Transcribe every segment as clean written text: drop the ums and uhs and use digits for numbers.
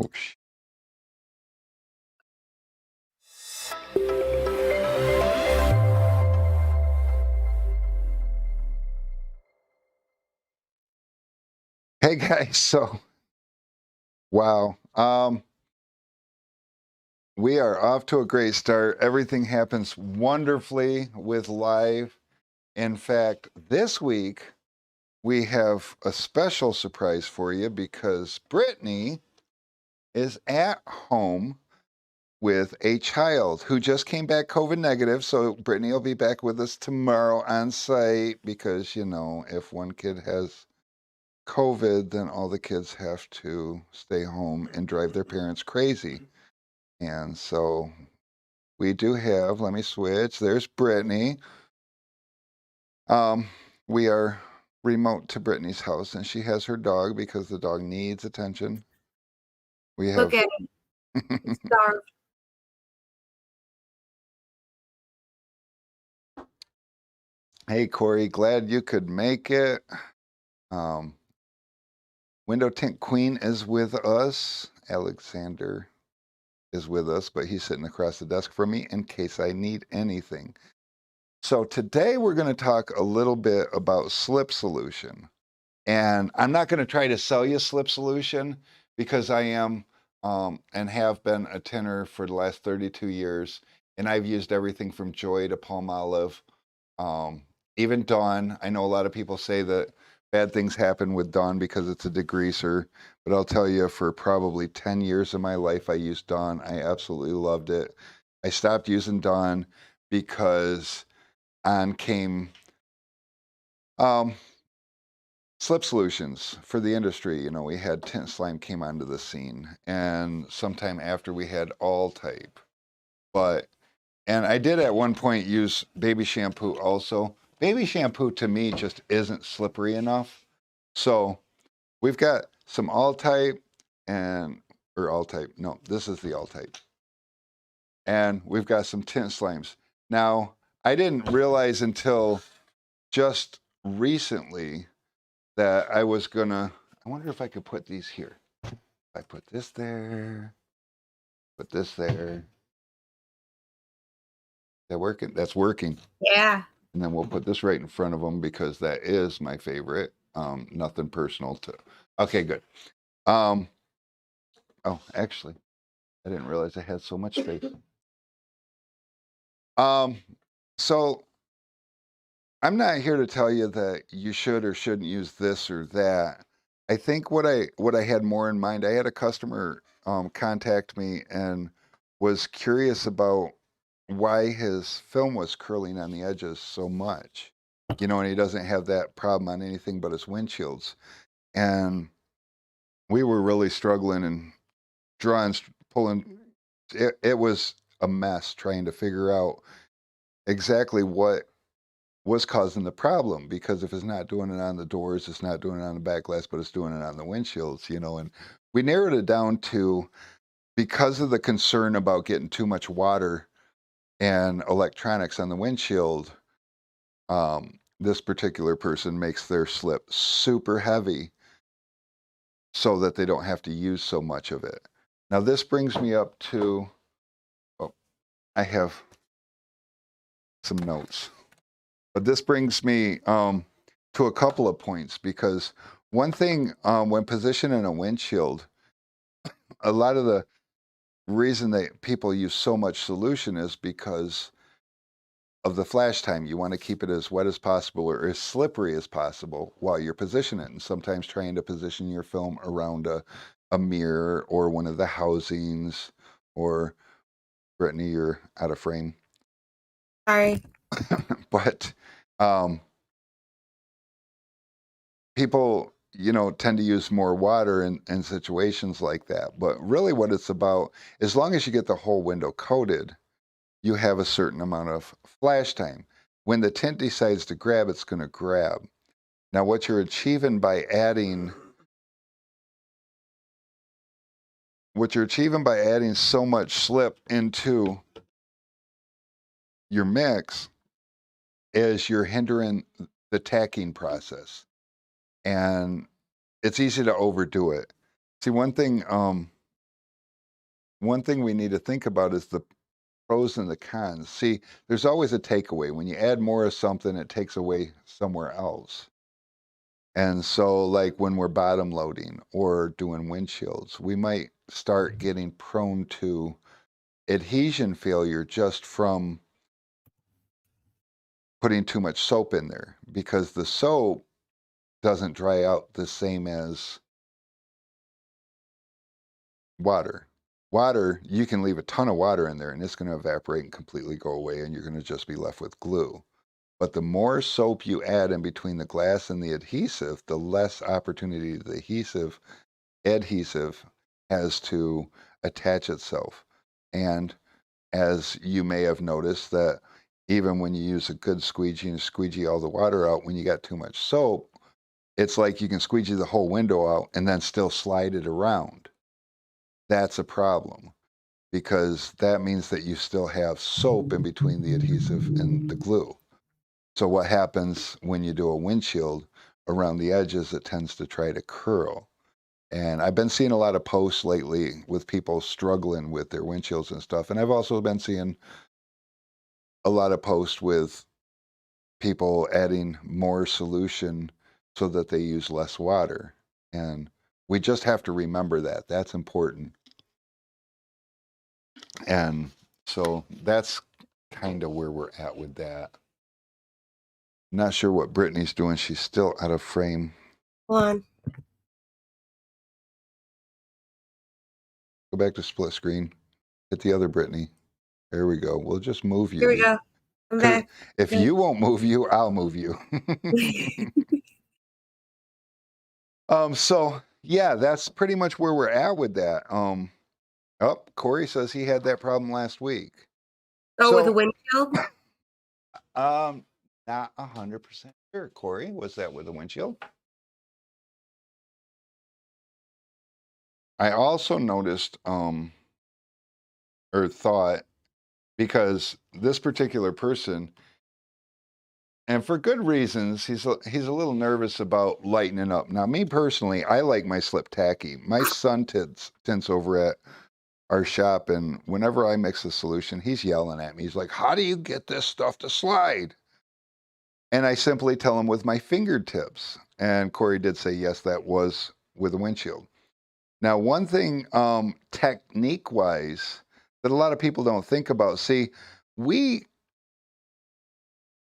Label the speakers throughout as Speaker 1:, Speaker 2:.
Speaker 1: Whoosh. Hey guys, so wow. We are off to a great start. Everything happens wonderfully with live. In fact, this week we have a special surprise for you because Brittany is at home with a child who just came back COVID negative. So Brittany will be back with us tomorrow on site because, if one kid has COVID, then all the kids have to stay home and drive their parents crazy. And so we do have, let me switch. There's Brittany. Um, we are remote to Brittany's house, and she has her dog because the dog needs attention. We
Speaker 2: Look
Speaker 1: have,
Speaker 2: at him. He's starved.
Speaker 1: hey, Corey, glad you could make it. Um, Window Tint Queen is with us. Alexander is with us, but he's sitting across the desk from me in case I need anything. So today we're going to talk a little bit about slip solution. And I'm not going to try to sell you slip solution because I am and have been a tinner for the last 32 years. And I've used everything from Joy to Palmolive, even Dawn. I know a lot of people say that bad things happen with Dawn because it's a degreaser. But I'll tell you, for probably 10 years of my life, I used Dawn. I absolutely loved it. I stopped using Dawn because on came slip solutions for the industry. We had Tint Slime came onto the scene, and sometime after we had All Type. And I did at one point use baby shampoo also. Baby shampoo to me just isn't slippery enough. So we've got some All Type or All Type. No, this is the All Type. And we've got some Tint Slimes. Now, I didn't realize until just recently that I was gonna, I wonder if I could put these here. I put this there, put this there. That working? That's working.
Speaker 2: Yeah.
Speaker 1: And then we'll put this right in front of them because that is my favorite. Nothing personal to. Okay, good. Oh, actually, I didn't realize I had so much space. So I'm not here to tell you that you should or shouldn't use this or that. I think what I had more in mind, I had a customer contact me and was curious about why his film was curling on the edges so much. And he doesn't have that problem on anything but his windshields. And we were really struggling and drawing, pulling. It was a mess trying to figure out exactly what was causing the problem, because if it's not doing it on the doors, it's not doing it on the back glass, but it's doing it on the windshields, and we narrowed it down to, because of the concern about getting too much water and electronics on the windshield, this particular person makes their slip super heavy so that they don't have to use so much of it. Now this brings me up to, oh, I have some notes. But this brings me to a couple of points, because one thing, when positioning a windshield, a lot of the reason that people use so much solution is because of the flash time. You want to keep it as wet as possible or as slippery as possible while you're positioning it. And sometimes trying to position your film around a mirror or one of the housings, or Brittany, you're out of frame.
Speaker 2: Sorry.
Speaker 1: But people, tend to use more water in situations like that. But really what it's about, as long as you get the whole window coated, you have a certain amount of flash time. When the tint decides to grab, it's going to grab. Now, what you're achieving by adding so much slip into your mix is you're hindering the tacking process. And it's easy to overdo it. See, one thing one thing we need to think about is the pros and the cons. See, there's always a takeaway. When you add more of something, it takes away somewhere else. And so, like when we're bottom loading or doing windshields, we might start getting prone to adhesion failure just from putting too much soap in there because the soap doesn't dry out the same as water. Water, you can leave a ton of water in there and it's going to evaporate and completely go away, and you're going to just be left with glue. But the more soap you add in between the glass and the adhesive, the less opportunity the adhesive has to attach itself. And as you may have noticed, that even when you use a good squeegee and squeegee all the water out, when you got too much soap, it's like you can squeegee the whole window out and then still slide it around. That's a problem because that means that you still have soap in between the adhesive and the glue. So what happens when you do a windshield around the edges, it tends to try to curl. And I've been seeing a lot of posts lately with people struggling with their windshields and stuff. And I've also been seeing a lot of posts with people adding more solution so that they use less water. And we just have to remember that. That's important. And so that's kind of where we're at with that. Not sure what Brittany's doing. She's still out of frame.
Speaker 2: Hold on.
Speaker 1: Go back to split screen. Hit the other Brittany. There we go. We'll just move
Speaker 2: Here
Speaker 1: you.
Speaker 2: we go. I'm
Speaker 1: Because
Speaker 2: back.
Speaker 1: if
Speaker 2: Good.
Speaker 1: you won't move you, I'll move you. So yeah, that's pretty much where we're at with that. Oh, Corey says he had that problem last week.
Speaker 2: Oh, with a
Speaker 1: So
Speaker 2: windshield?
Speaker 1: not 100% sure. Corey, was that with the windshield? I also noticed or thought, because this particular person, and for good reasons, he's a little nervous about lightening up. Now, me personally, I like my slip tacky. My son tints over at our shop, and whenever I mix a solution, he's yelling at me. He's like, "How do you get this stuff to slide?" And I simply tell him with my fingertips. And Corey did say, yes, that was with a windshield. Now, one thing, technique wise, that a lot of people don't think about. See, we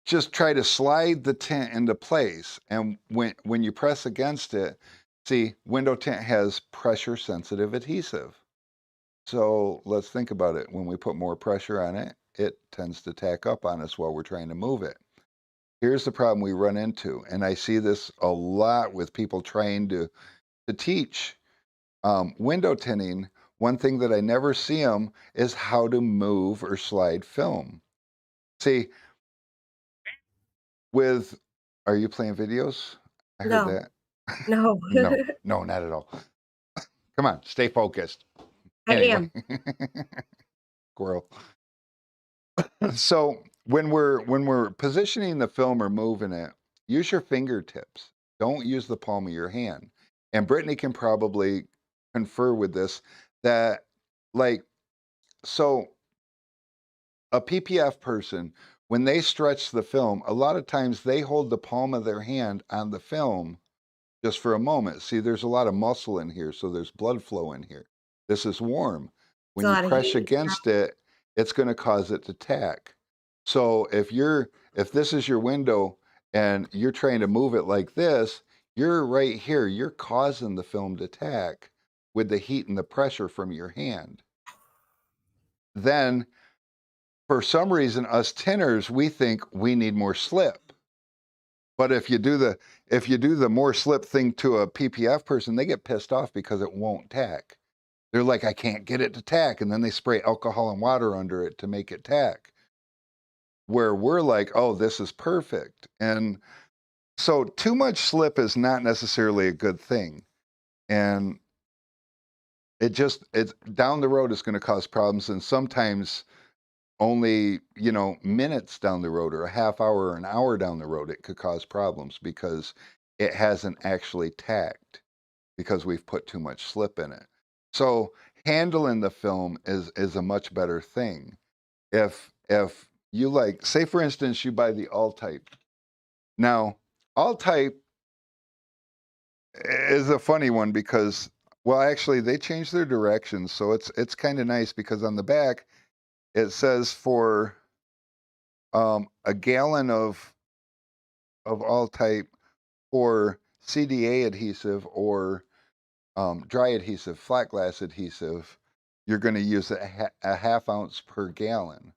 Speaker 1: just try to slide the tint into place, and when you press against it, see, window tint has pressure sensitive adhesive. So let's think about it. When we put more pressure on it, it tends to tack up on us while we're trying to move it. Here's the problem we run into, and I see this a lot with people trying to teach window tinting. One thing that I never see them is how to move or slide film. See, with, are you playing videos? I heard
Speaker 2: No.
Speaker 1: that.
Speaker 2: No.
Speaker 1: No, no, not at all. Come on, stay focused.
Speaker 2: I
Speaker 1: Anyway,
Speaker 2: am.
Speaker 1: squirrel. So when we're positioning the film or moving it, use your fingertips. Don't use the palm of your hand. And Brittany can probably confer with this, that, like, so a PPF person, when they stretch the film, a lot of times they hold the palm of their hand on the film just for a moment. See, there's a lot of muscle in here, so there's blood flow in here. This is warm.
Speaker 2: It's
Speaker 1: When
Speaker 2: a
Speaker 1: you
Speaker 2: lot of
Speaker 1: press
Speaker 2: heat.
Speaker 1: against it, it's going to cause it to tack. So if this is your window and you're trying to move it like this, you're right here. You're causing the film to tack with the heat and the pressure from your hand. Then, for some reason, us tinners, we think we need more slip. But if you do the more slip thing to a PPF person, they get pissed off because it won't tack. They're like, I can't get it to tack, and then they spray alcohol and water under it to make it tack. Where we're like, oh, this is perfect. And so too much slip is not necessarily a good thing. And it's down the road is going to cause problems, and sometimes only, minutes down the road or a half hour or an hour down the road, it could cause problems because it hasn't actually tacked because we've put too much slip in it. So handling the film is a much better thing. If you like, say for instance, you buy the all type. Now, all type is a funny one because, well, actually they changed their directions, so it's kind of nice because on the back it says for a gallon of all type or CDA adhesive or dry adhesive, flat glass adhesive, you're going to use a half ounce per gallon.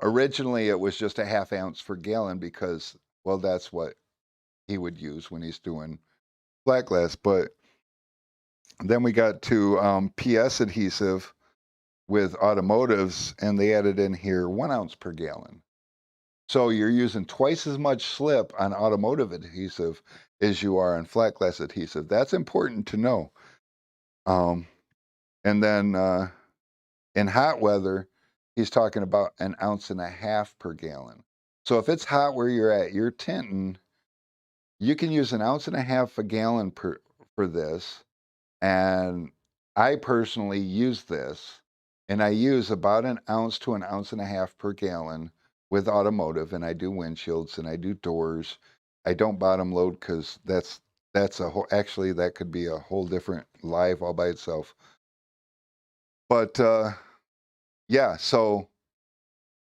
Speaker 1: Originally, it was just a half ounce per gallon because, well, that's what he would use when he's doing flat glass. But then we got to PS adhesive with automotives, and they added in here 1 ounce per gallon. So you're using twice as much slip on automotive adhesive as you are on flat glass adhesive. That's important to know. Um, and then in hot weather, he's talking about 1.5 ounces per gallon. So if it's hot where you're at, you're tinting, you can use 1.5 ounces a gallon for this. And I personally use this, and I use about 1 ounce to 1.5 ounces per gallon with automotive, and I do windshields and I do doors. I don't bottom load because that's a whole actually that could be a whole different live all by itself. But yeah, so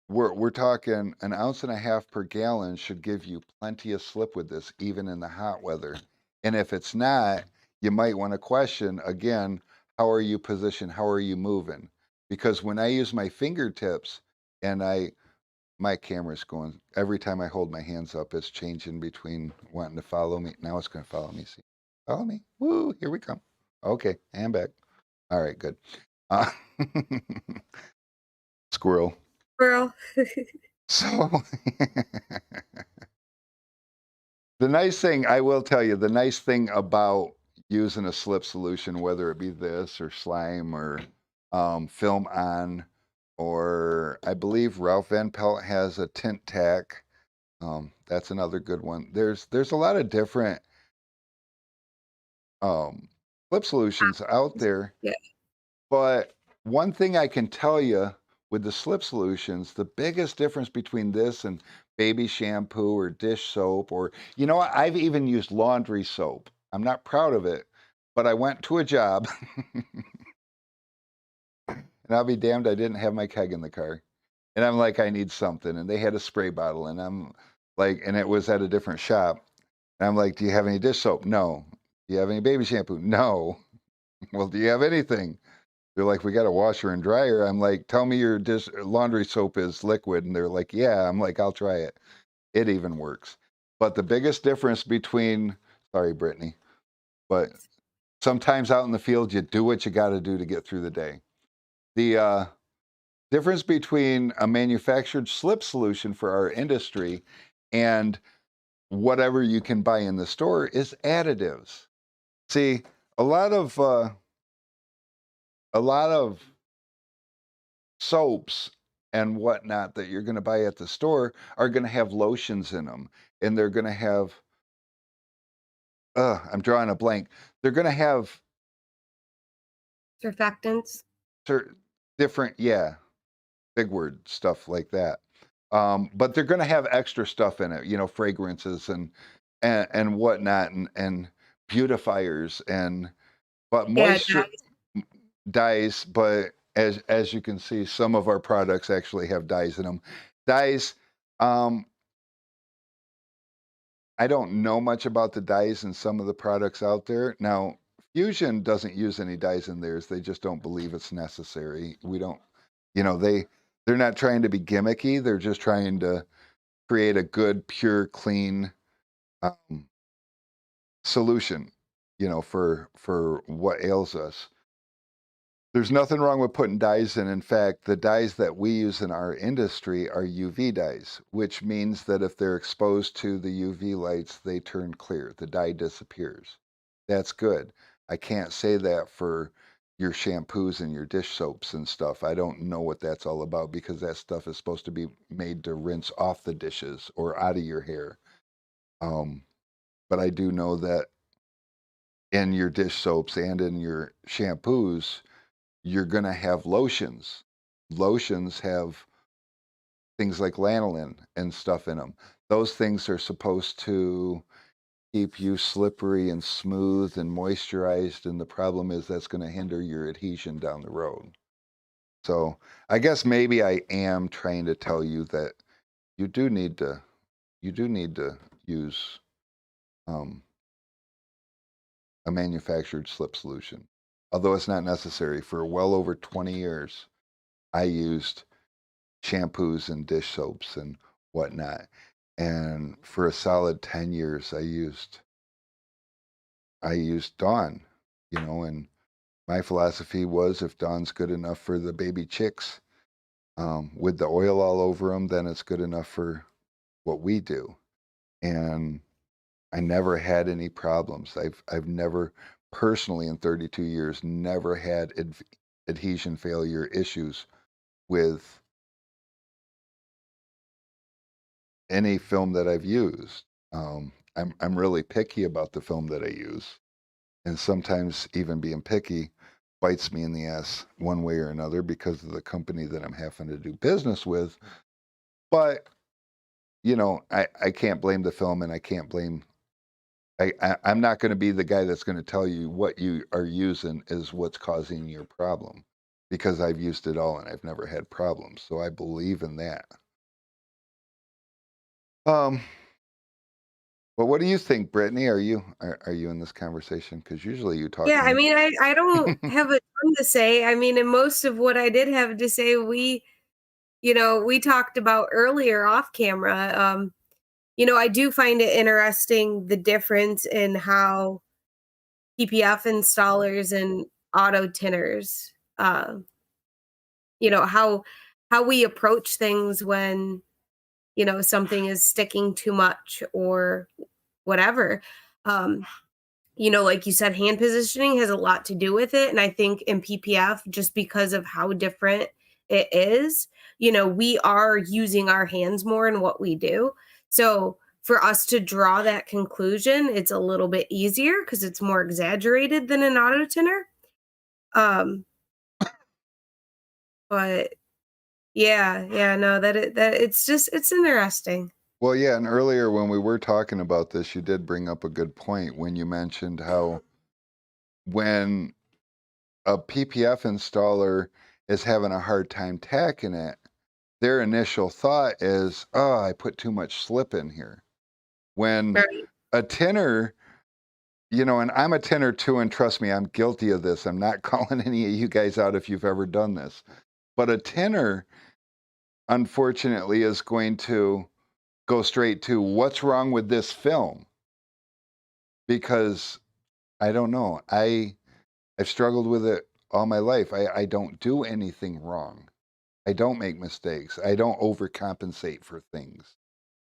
Speaker 1: we're talking 1.5 ounces per gallon should give you plenty of slip with this, even in the hot weather. And if it's not, you might want to question again, how are you positioned? How are you moving? Because when I use my fingertips and my camera's going, every time I hold my hands up, it's changing between wanting to follow me. Now it's going to follow me. See, follow me. Woo, here we come. Okay, and back. All right, good. Uh, squirrel.
Speaker 2: Girl.
Speaker 1: So the nice thing, I will tell you, the nice thing about using a slip solution, whether it be this or slime or film on, or I believe Ralph Van Pelt has a tint tack. That's another good one. There's a lot of different um, slip solutions out there.
Speaker 2: Yeah.
Speaker 1: But one thing I can tell you with the slip solutions, the biggest difference between this and baby shampoo or dish soap, or, you know what, I've even used laundry soap. I'm not proud of it, but I went to a job and I'll be damned, I didn't have my keg in the car. And I'm like, I need something. And they had a spray bottle, and I'm like, and it was at a different shop. And I'm like, do you have any dish soap? No. Do you have any baby shampoo? No. Well, do you have anything? They're like, "We got a washer and dryer." I'm like, "Tell me your dish laundry soap is liquid." And they're like, "Yeah." I'm like, "I'll try it." It even works. But the biggest difference between, sorry, Brittany, but sometimes out in the field, you do what you got to do to get through the day. The difference between a manufactured slip solution for our industry and whatever you can buy in the store is additives. See, a lot of uh, a lot of soaps and whatnot that you're going to buy at the store are going to have lotions in them, and they're going to have I'm drawing a blank. They're going to have
Speaker 2: Surfactants.
Speaker 1: cer- different, yeah, big word stuff like that. But they're going to have extra stuff in it, you know, fragrances and whatnot, and beautifiers and but
Speaker 2: Yeah,
Speaker 1: moisture dyes. But as you can see, some of our products actually have dyes in them. Dyes. Um, I don't know much about the dyes in some of the products out there. Now, Fusion doesn't use any dyes in theirs. They just don't believe it's necessary. We don't, you know, they're not trying to be gimmicky. They're just trying to create a good, pure, clean um, solution, you know, for what ails us. There's nothing wrong with putting dyes in. In fact, the dyes that we use in our industry are UV dyes, which means that if they're exposed to the UV lights, they turn clear. The dye disappears. That's good. I can't say that for your shampoos and your dish soaps and stuff. I don't know what that's all about because that stuff is supposed to be made to rinse off the dishes or out of your hair. Um, but I do know that in your dish soaps and in your shampoos, you're gonna have lotions. Lotions have things like lanolin and stuff in them. Those things are supposed to keep you slippery and smooth and moisturized, and the problem is that's gonna hinder your adhesion down the road. So, I guess maybe I am trying to tell you that you do need to you do need to use, um, a manufactured slip solution. Although it's not necessary. For well over 20 years, I used shampoos and dish soaps and whatnot. And for a solid 10 years, I used Dawn, and my philosophy was if Dawn's good enough for the baby chicks, with the oil all over them, then it's good enough for what we do. And I never had any problems. I've never personally in 32 years never had adhesion failure issues with any film that I've used. I'm really picky about the film that I use, and sometimes even being picky bites me in the ass one way or another because of the company that I'm having to do business with. But I can't blame the film, and I can't blame. I'm not going to be the guy that's going to tell you what you are using is what's causing your problem, because I've used it all and I've never had problems. So I believe in that. Um, But what do you think, Brittany? Are you in this conversation? Because usually you talk
Speaker 2: Yeah, I
Speaker 1: more.
Speaker 2: mean, I don't have a ton to say. I mean, and most of what I did have to say, we talked about earlier off camera. I do find it interesting the difference in how PPF installers and auto tinners, uh, how we approach things when, something is sticking too much or whatever. Um, like you said, hand positioning has a lot to do with it. And I think in PPF, just because of how different it is, we are using our hands more in what we do. So for us to draw that conclusion, it's a little bit easier because it's more exaggerated than an auto tinner. Um, but yeah, no, that it's interesting.
Speaker 1: Well, yeah, and earlier when we were talking about this, you did bring up a good point when you mentioned how when a PPF installer is having a hard time tacking it, their initial thought is, "Oh, I put too much slip in here." When
Speaker 2: Right.
Speaker 1: a tinner, and I'm a tinner too, and trust me, I'm guilty of this. I'm not calling any of you guys out if you've ever done this. But a tinner, unfortunately, is going to go straight to what's wrong with this film, because I don't know. I've struggled with it all my life. I don't do anything wrong. I don't make mistakes. I don't overcompensate for things.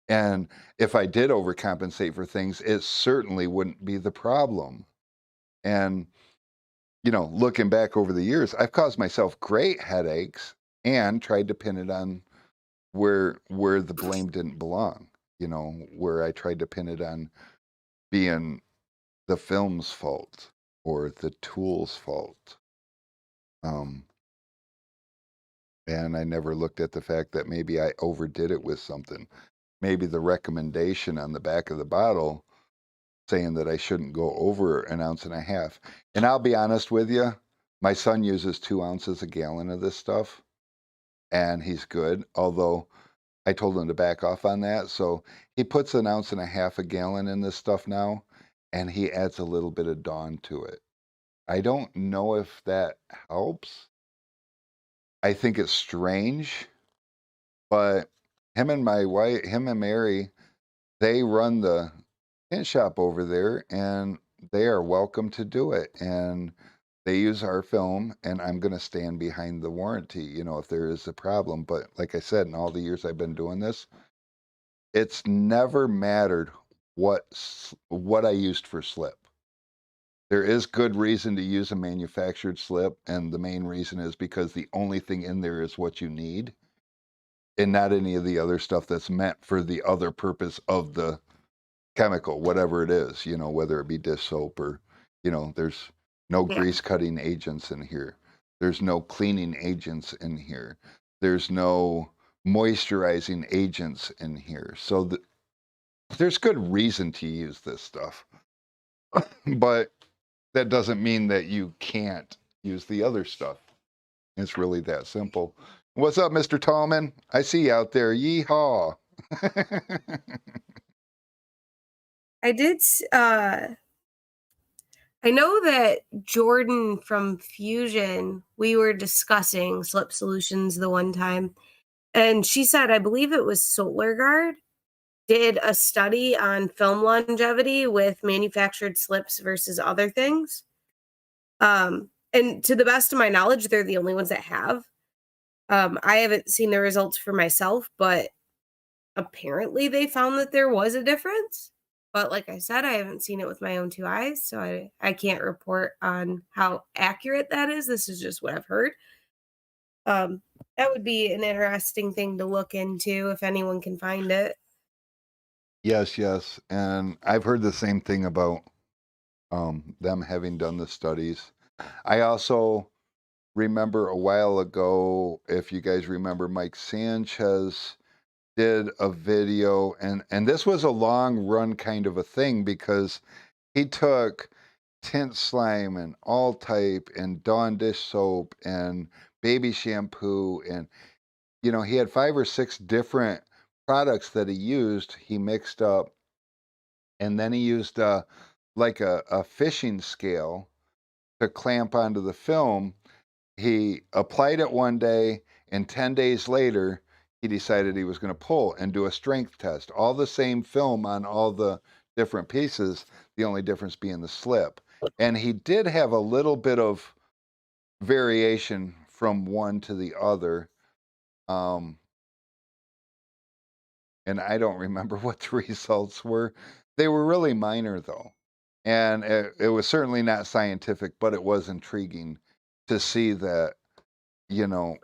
Speaker 1: And if I did overcompensate for things, it certainly wouldn't be the problem. And looking back over the years, I've caused myself great headaches and tried to pin it on where the blame didn't belong. Where I tried to pin it on being the film's fault or the tool's fault. Um, and I never looked at the fact that maybe I overdid it with something. Maybe the recommendation on the back of the bottle saying that I shouldn't go over an ounce and a half. And I'll be honest with you, my son uses 2 ounces a gallon of this stuff, and he's good. Although I told him to back off on that. So he puts an ounce and a half a gallon in this stuff now, and he adds a little bit of Dawn to it. I don't know if that helps. I think it's strange, but him and Mary, they run the tent shop over there, and they are welcome to do it. And they use our film, and I'm going to stand behind the warranty, if there is a problem. But like I said, in all the years I've been doing this, it's never mattered what I used for slip. There is good reason to use a manufactured slip, and the main reason is because the only thing in there is what you need, and not any of the other stuff that's meant for the other purpose of the chemical, whatever it is, whether it be dish soap or, there's no
Speaker 2: Yeah.
Speaker 1: grease cutting agents in here. There's no cleaning agents in here. There's no moisturizing agents in here. So there's good reason to use this stuff. But that doesn't mean that you can't use the other stuff. It's really that simple. What's up, Mr. Tallman? I see you out there. Yeehaw.
Speaker 2: I did I know that Jordan from Fusion, we were discussing slip solutions the one time, and she said, I believe it was SolarGuard, did a study on film longevity with manufactured slips versus other things. And to the best of my knowledge, they're the only ones that have. I haven't seen the results for myself, but apparently they found that there was a difference. But like I said, I haven't seen it with my own two eyes, so I can't report on how accurate that is. This is just what I've heard. Um, that would be an interesting thing to look into if anyone can find it.
Speaker 1: Yes, yes. And I've heard the same thing about them having done the studies. I also remember a while ago, if you guys remember, Mike Sanchez did a video, and this was a long run kind of a thing because he took tint slime and all type and Dawn dish soap and baby shampoo, and he had 5 or 6 different products that he mixed up, and then he used like a fishing scale to clamp onto the film. He applied it one day, and 10 days later, he decided he was going to pull and do a strength test. All the same film on all the different pieces, the only difference being the slip. And he did have a little bit of variation from one to the other. Um, and I don't remember what the results were. They were really minor, though. And it was certainly not scientific, but it was intriguing to see that, you know,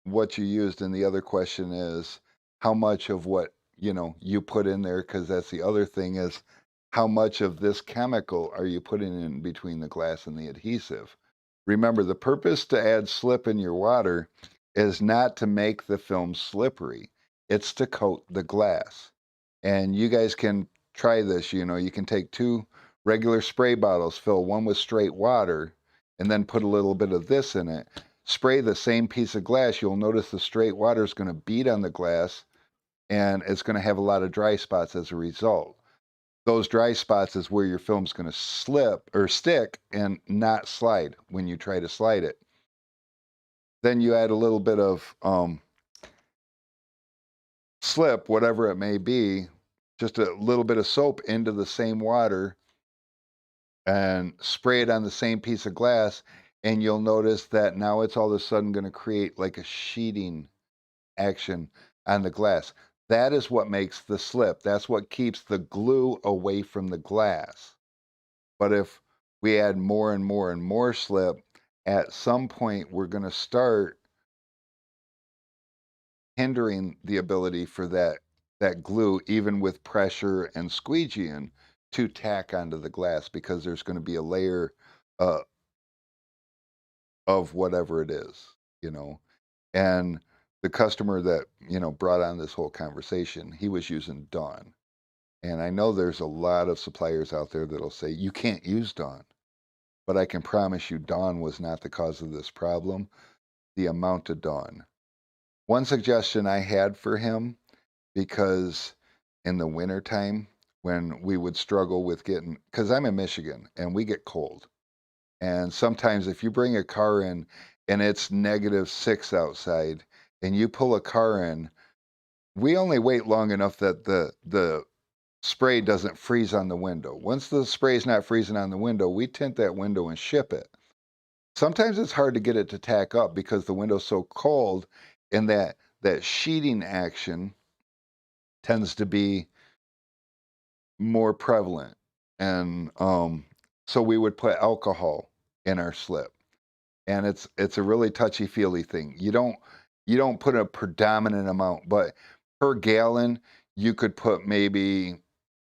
Speaker 1: what you used. And the other question is how much of what you put in there, because that's the other thing, is how much of this chemical are you putting in between the glass and the adhesive. Remember, the purpose to add slip in your water is not to make the film slippery, it's to coat the glass. And you guys can try this. You can take 2 regular spray bottles, fill one with straight water, and then put a little bit of this in it. Spray the same piece of glass. You'll notice the straight water is going to beat on the glass, and it's going to have a lot of dry spots as a result. Those dry spots is where your film's going to slip or stick and not slide when you try to slide it. Then you add a little bit of slip, whatever it may be, just a little bit of soap into the same water, and spray it on the same piece of glass, and you'll notice that now it's all of a sudden going to create like a sheeting action on the glass. That is what makes the slip. That's what keeps the glue away from the glass. But if we add more and more and more slip, at some point we're going to start hindering the ability for that glue, even with pressure and squeegeeing, to tack onto the glass, because there's going to be a layer uh, of whatever it is, you know. And the customer that brought on this whole conversation, he was using Dawn. And I know there's a lot of suppliers out there that'll say you can't use Dawn, but I can promise you Dawn was not the cause of this problem. The amount of Dawn. One suggestion I had for him, because in the wintertime when we would struggle with getting, because I'm in Michigan and we get cold. And sometimes if you bring a car in and it's -6 outside and you pull a car in, we only wait long enough that the spray doesn't freeze on the window. Once the spray is not freezing on the window, we tint that window and ship it. Sometimes it's hard to get it to tack up because the window's so cold, and that sheeting action tends to be more prevalent. And so we would put alcohol in our slip. And it's a really touchy feely thing. You don't put a predominant amount, but per gallon you could put maybe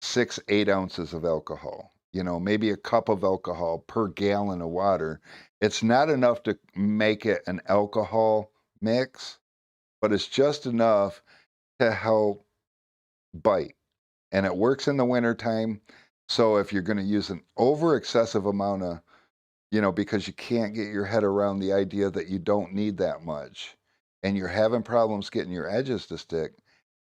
Speaker 1: 6, 8 ounces of alcohol. maybe a cup of alcohol per gallon of water. It's not enough to make it an alcohol mix, but it's just enough to help bite. And it works in the wintertime. So if you're going to use an over excessive amount of, because you can't get your head around the idea that you don't need that much and you're having problems getting your edges to stick,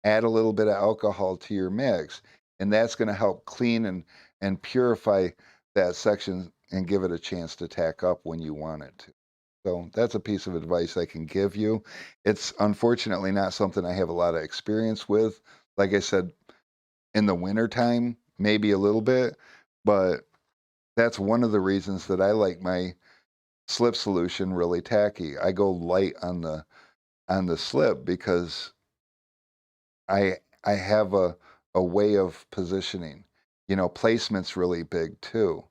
Speaker 1: add a little bit of alcohol to your mix. And that's going to help clean and purify that section and give it a chance to tack up when you want it to. So that's a piece of advice I can give you. It's unfortunately not something I have a lot of experience with. Like I said, in the wintertime, maybe a little bit, but that's one of the reasons that I like my slip solution really tacky. I go light on the slip because I have a way of positioning. Placement's really big too.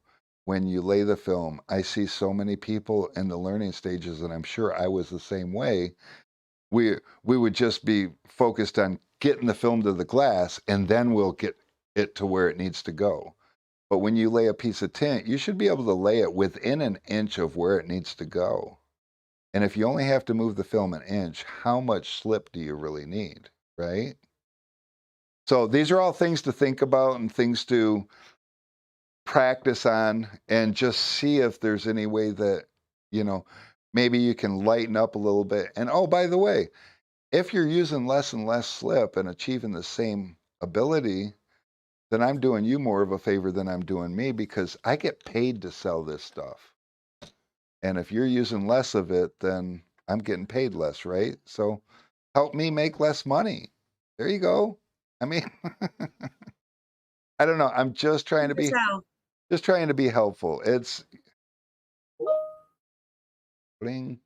Speaker 1: When you lay the film, I see so many people in the learning stages, and I'm sure I was the same way. We would just be focused on getting the film to the glass, and then we'll get it to where it needs to go. But when you lay a piece of tint, you should be able to lay it within an inch of where it needs to go. And if you only have to move the film an inch, how much slip do you really need, right? So these are all things to think about and things to practice on and just see if there's any way that, you know, maybe you can lighten up a little bit. And oh, by the way, if you're using less and less slip and achieving the same ability, then I'm doing you more of a favor than I'm doing me because I get paid to sell this stuff. And if you're using less of it, then I'm getting paid less, right? So help me make less money. There you go. I mean, I don't know. I'm
Speaker 2: So,
Speaker 1: just trying to be helpful. Bling.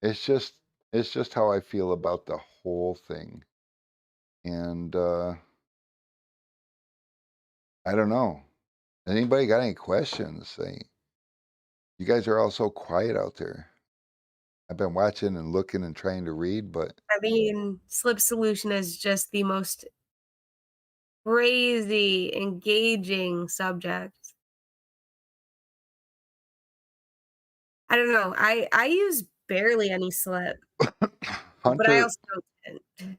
Speaker 1: It's just it's just how I feel about the whole thing. And I don't know. Anybody got any questions? You guys are all so quiet out there. I've been watching and looking and trying to read, but
Speaker 2: I mean, slip solution is just the most crazy, engaging subject. I don't know. I use barely any slip, but I
Speaker 1: Hunter
Speaker 2: also don't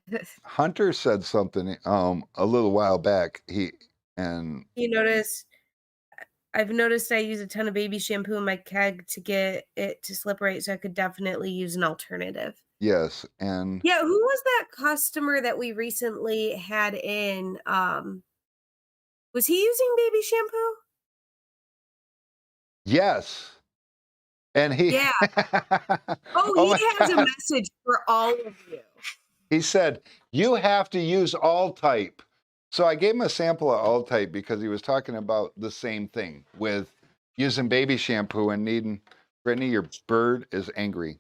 Speaker 2: tint.
Speaker 1: Hunter said something a little while back. And
Speaker 2: You notice I've noticed I use a ton of baby shampoo in my keg to get it to slip right, so I could definitely use an alternative.
Speaker 1: yes, and
Speaker 2: Yeah, who was that customer that we recently had in, was he using baby shampoo?
Speaker 1: yes, and he
Speaker 2: Yeah. Oh,
Speaker 1: oh
Speaker 2: he
Speaker 1: my
Speaker 2: has a
Speaker 1: god.
Speaker 2: message for all of you.
Speaker 1: He said, "You have to use all type." So I gave him a sample of all type because he was talking about the same thing with using baby shampoo and needing Brittany, your bird is angry.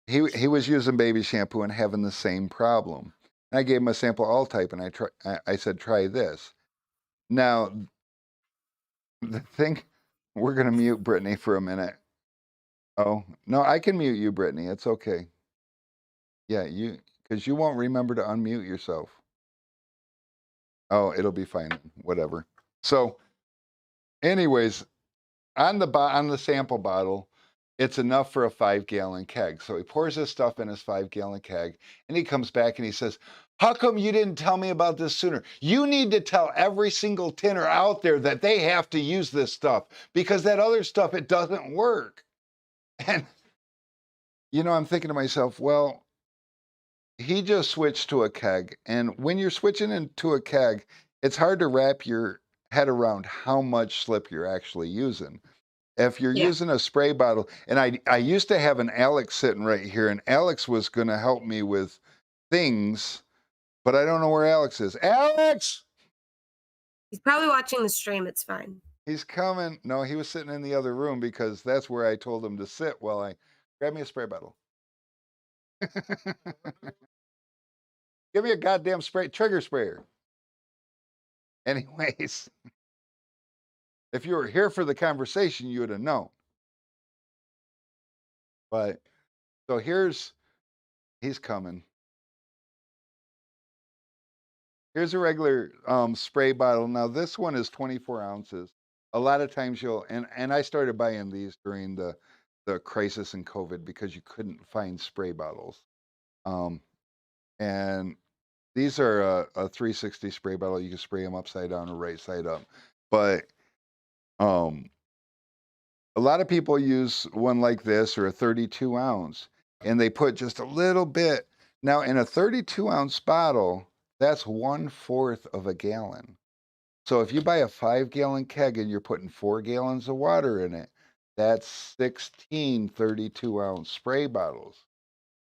Speaker 1: He was using baby shampoo and having the same problem. And I gave him a sample of all type and I said, "Try this." Now, the thing we're gonna mute Brittany for a minute. Oh, no, I can mute you, Brittany. It's okay. Yeah, because you won't remember to unmute yourself. Oh, it'll be fine. Whatever. So, anyways, on the sample bottle, it's enough for a 5-gallon keg. So he pours this stuff in his 5-gallon keg, and he comes back and he says, "How come you didn't tell me about this sooner? You need to tell every single tinner out there that they have to use this stuff because that other stuff it doesn't work." And I'm thinking to myself, well, he just switched to a keg. And when you're switching into a keg, it's hard to wrap your head around how much slip you're actually using. If you're
Speaker 2: Yeah.
Speaker 1: using a spray bottle, and I used to have an Alex sitting right here, and Alex was going to help me with things, but I don't know where Alex is. Alex!
Speaker 2: He's probably watching the stream, it's fine.
Speaker 1: He's coming. No, he was sitting in the other room because that's where I told him to sit while I grab me a spray bottle. Give me a goddamn trigger sprayer. Anyways, if you were here for the conversation, you would have known. But so he's coming. Here's a regular spray bottle. Now this one is 24 ounces. a lot of times you'll and I started buying these during the crisis in COVID because you couldn't find spray bottles. Um, and these are a 360 spray bottle. You can spray them upside down or right side up. But um, a lot of people use one like this or a 32 ounce, and they put just a little bit. Now, in a 32-ounce bottle, that's 1/4 of a gallon. So if you buy a 5-gallon keg and you're putting 4 gallons of water in it, that's 16 32-ounce spray bottles.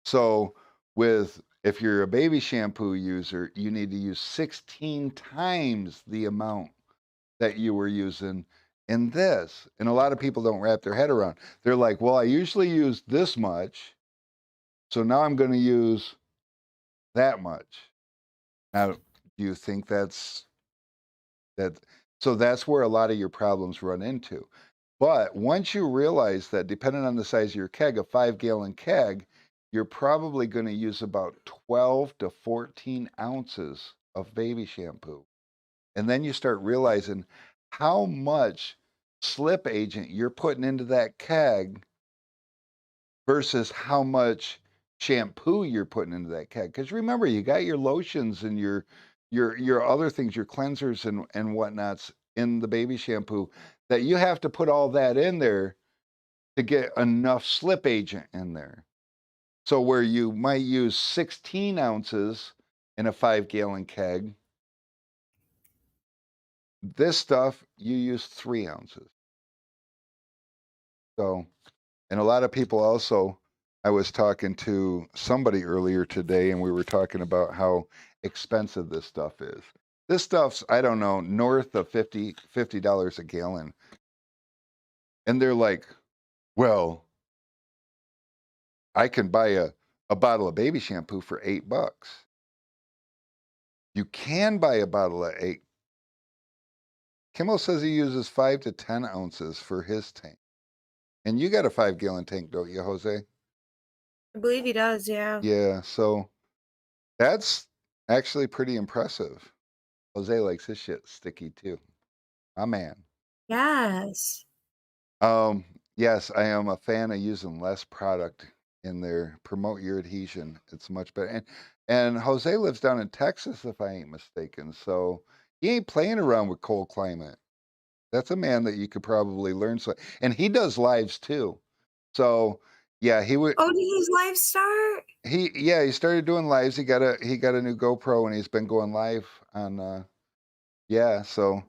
Speaker 1: So with if you're a baby shampoo user, you need to use 16 times the amount that you were using in this. And a lot of people don't wrap their head around. They're like, "Well, I usually use this much, so now I'm going to use that much." Now, do you think that so that's where a lot of your problems run into. But once you realize that depending on the size of your keg, a 5-gallon keg, you're probably going to use about 12 to 14 ounces of baby shampoo. And then you start realizing how much slip agent you're putting into that keg versus how much shampoo you're putting into that keg. Because remember, you got your lotions and your other things, your cleansers and whatnots in the baby shampoo that you have to put all that in there to get enough slip agent in there. So where you might use 16 ounces in a 5-gallon keg, this stuff you use 3 ounces. So, and a lot of people also, I was talking to somebody earlier today and we were talking about how expensive this stuff is. This stuff's, I don't know, north of $50 a gallon. And they're like, well, I can buy a bottle of baby shampoo for $8. You can buy a bottle at 8. Kimmel says he uses 5 to 10 ounces for his tank. And you got a 5-gallon tank, don't you, Jose?
Speaker 2: I believe he does, yeah.
Speaker 1: Yeah, so that's actually pretty impressive. Jose likes his shit sticky too. My man.
Speaker 2: Yes.
Speaker 1: Yes, I am a fan of using less product in there. Promote your adhesion. It's much better. And Jose lives down in Texas, if I ain't mistaken. So he ain't playing around with cold climate. That's a man that you could probably learn so and he does lives too. So yeah, he would
Speaker 2: Oh, did his life start?
Speaker 1: he started doing lives. He got a new GoPro and he's been going live on yeah, so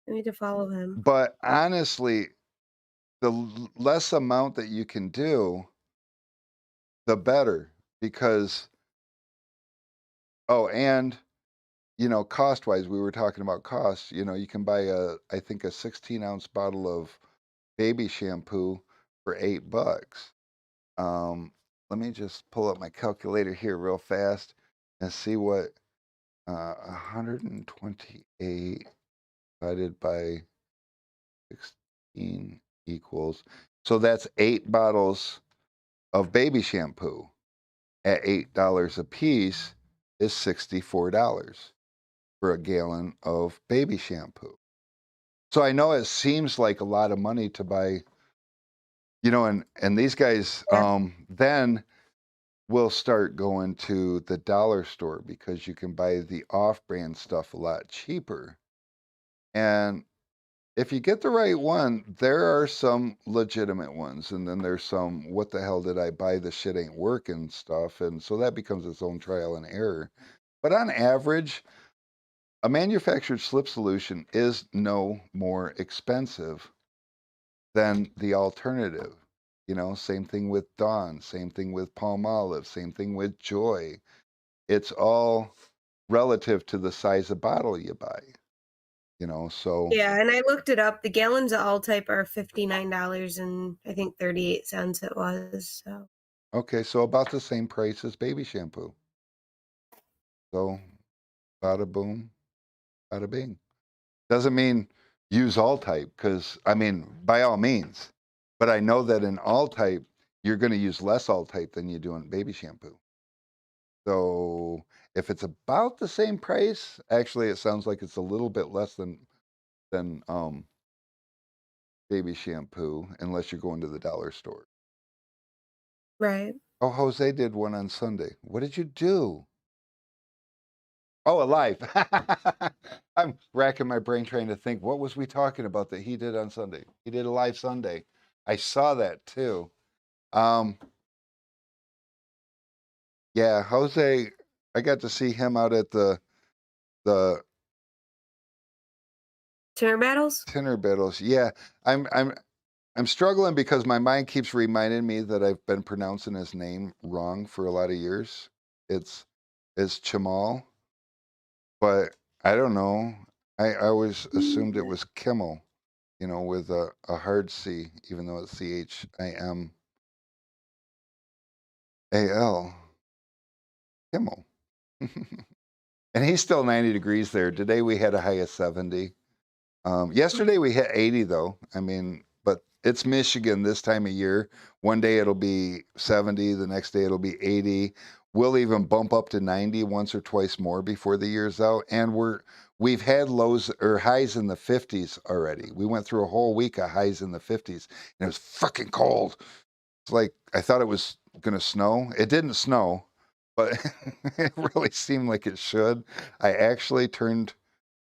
Speaker 2: I need to follow him.
Speaker 1: but honestly, the less amount that you can do, the better because oh, and cost wise, we were talking about costs. You can buy I think a 16-ounce bottle of baby shampoo for $8. Um, Let me just pull up my calculator here real fast and see what 128 divided by 16 equals. So that's 8 bottles of baby shampoo at $8 a piece is $64 for a gallon of baby shampoo. So I know it seems like a lot of money to buy, and these guys
Speaker 2: Yeah.
Speaker 1: then will start going to the dollar store because you can buy the off-brand stuff a lot cheaper. And if you get the right one, there are some legitimate ones, and then there's some, what the hell did I buy? This shit ain't working stuff. And so that becomes its own trial and error. But on average, a manufactured slip solution is no more expensive than the alternative. Same thing with Dawn, same thing with Palmolive, same thing with Joy. It's all relative to the size of bottle you buy, so
Speaker 2: Yeah, and I looked it up. The gallons of all type are $59 and I think 38 cents it was. So
Speaker 1: okay, so about the same price as baby shampoo. So bada boom, bada bing. Doesn't mean use all type because I mean by all means, but I know that in all type you're going to use less all type than you do in baby shampoo. So if it's about the same price, actually it sounds like it's a little bit less than baby shampoo unless you're going to the dollar store.
Speaker 2: Right.
Speaker 1: Oh, Jose did one on Sunday. What did you do? Oh, a live. I'm racking my brain trying to think, what was we talking about that he did on Sunday? He did a live Sunday. I saw that too. Um, yeah, Jose, I got to see him out at the
Speaker 2: Dinner battles?
Speaker 1: Tinner Battles. Yeah, I'm I'm I'm struggling because my mind keeps reminding me that I've been pronouncing his name wrong for a lot of years. It's it's Chamal, but I don't know. I always assumed it
Speaker 2: Mm.
Speaker 1: was Kimmel, with a hard C, even though it's Chimal. Kimmel. And he's still 90 degrees there. Today we had a high of 70. Yesterday we hit 80 though. I mean, but it's Michigan this time of year. One day it'll be 70, the next day it'll be 80. We'll even bump up to 90 once or twice more before the year's out. And we've had lows or highs in the 50s already. We went through a whole week of highs in the 50s and it was freaking cold. It's like I thought it was gonna snow. It didn't snow, but it really seemed like it should. I actually turned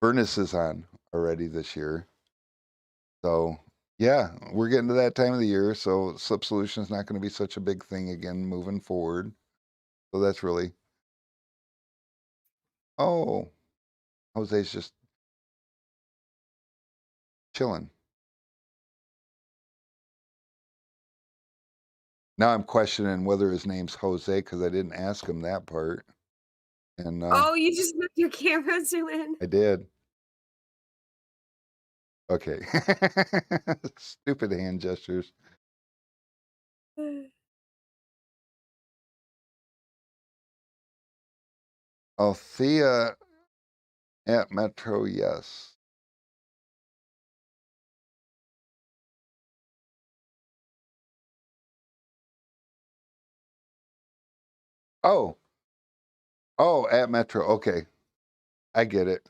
Speaker 1: furnaces on already this year. So, yeah, we're getting to that time of the year, so slip solution is not going to be such a big thing again moving forward. So that's really, oh, Jose's just chilling. Now I'm questioning whether his name's Jose because I didn't ask him that part. And
Speaker 2: Oh, you just left your camera zoom in.
Speaker 1: I did. Okay. Stupid hand gestures. Althea at Metro, yes. Oh, oh, at Metro. Okay. I get it.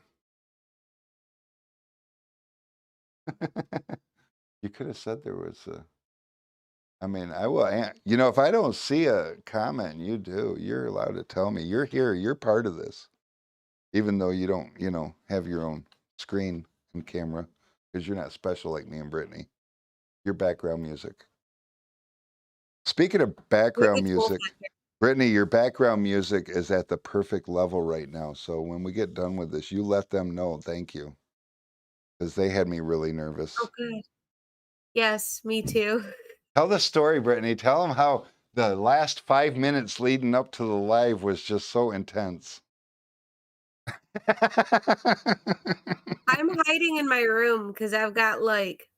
Speaker 1: You could have said there was a I mean, I will if I don't see a comment, you do. You're allowed to tell me. You're here. You're part of this, even though you don't, have your own screen and camera, because you're not special like me and Brittany. Your background music. Speaking of background
Speaker 2: Maybe full
Speaker 1: music, Brittany, your background music is at the perfect level right now. So when we get done with this, you let them know. Thank you, because they had me really
Speaker 2: Oh,
Speaker 1: nervous.
Speaker 2: good. Yes, me too.
Speaker 1: Tell the story, Brittany. Tell them how the last 5 minutes leading up to the live was just so intense.
Speaker 2: I'm hiding in my room because 'cause I've got, like,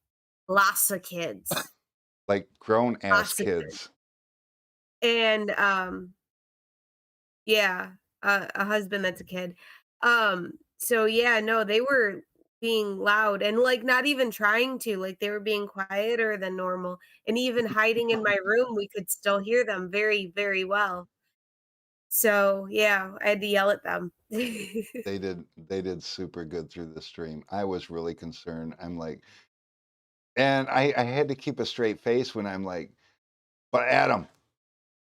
Speaker 2: lots of kids.
Speaker 1: Like grown ass
Speaker 2: Lots of kids.
Speaker 1: kids.
Speaker 2: And, yeah, a husband that's a kid. So yeah, no, they were being loud and, like, not even trying to, like, they were being quieter than normal, and even hiding in my room, we could still hear them very, very well. So, yeah, I had to yell at them.
Speaker 1: They did super good through the stream. I was really concerned. I'm like, and I had to keep a straight face when I'm like, but Adam,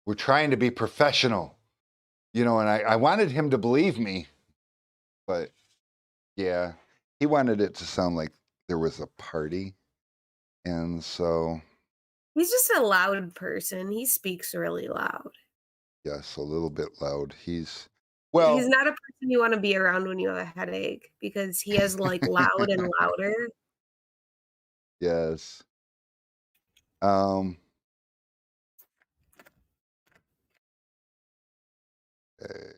Speaker 1: we're trying to be professional, and I wanted him to believe me, but yeah, he wanted it to sound like there was a party. And so,
Speaker 2: He's just a loud person, he speaks really loud.
Speaker 1: yes, a little bit loud.
Speaker 2: He's
Speaker 1: Well,
Speaker 2: not a person you wanna be around when you have a headache because he is, like, loud and louder.
Speaker 1: yes. Um, eh,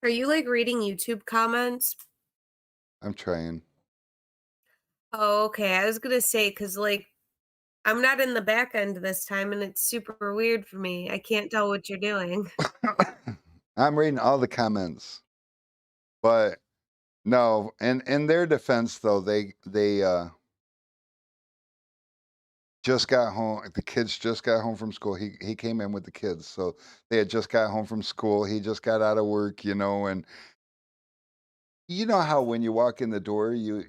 Speaker 2: Are you, like, reading YouTube comments?
Speaker 1: I'm trying.
Speaker 2: Oh, okay, I was gonna say because like, I'm not in the back end this time, and it's super weird for me. I can't tell what you're doing.
Speaker 1: I'm reading all the comments, but no. And in their defense, though, they just got home. The kids just got home from school. He came in with the kids, so they had just got home from school. He just got out of work, and You know how when you walk in the door, you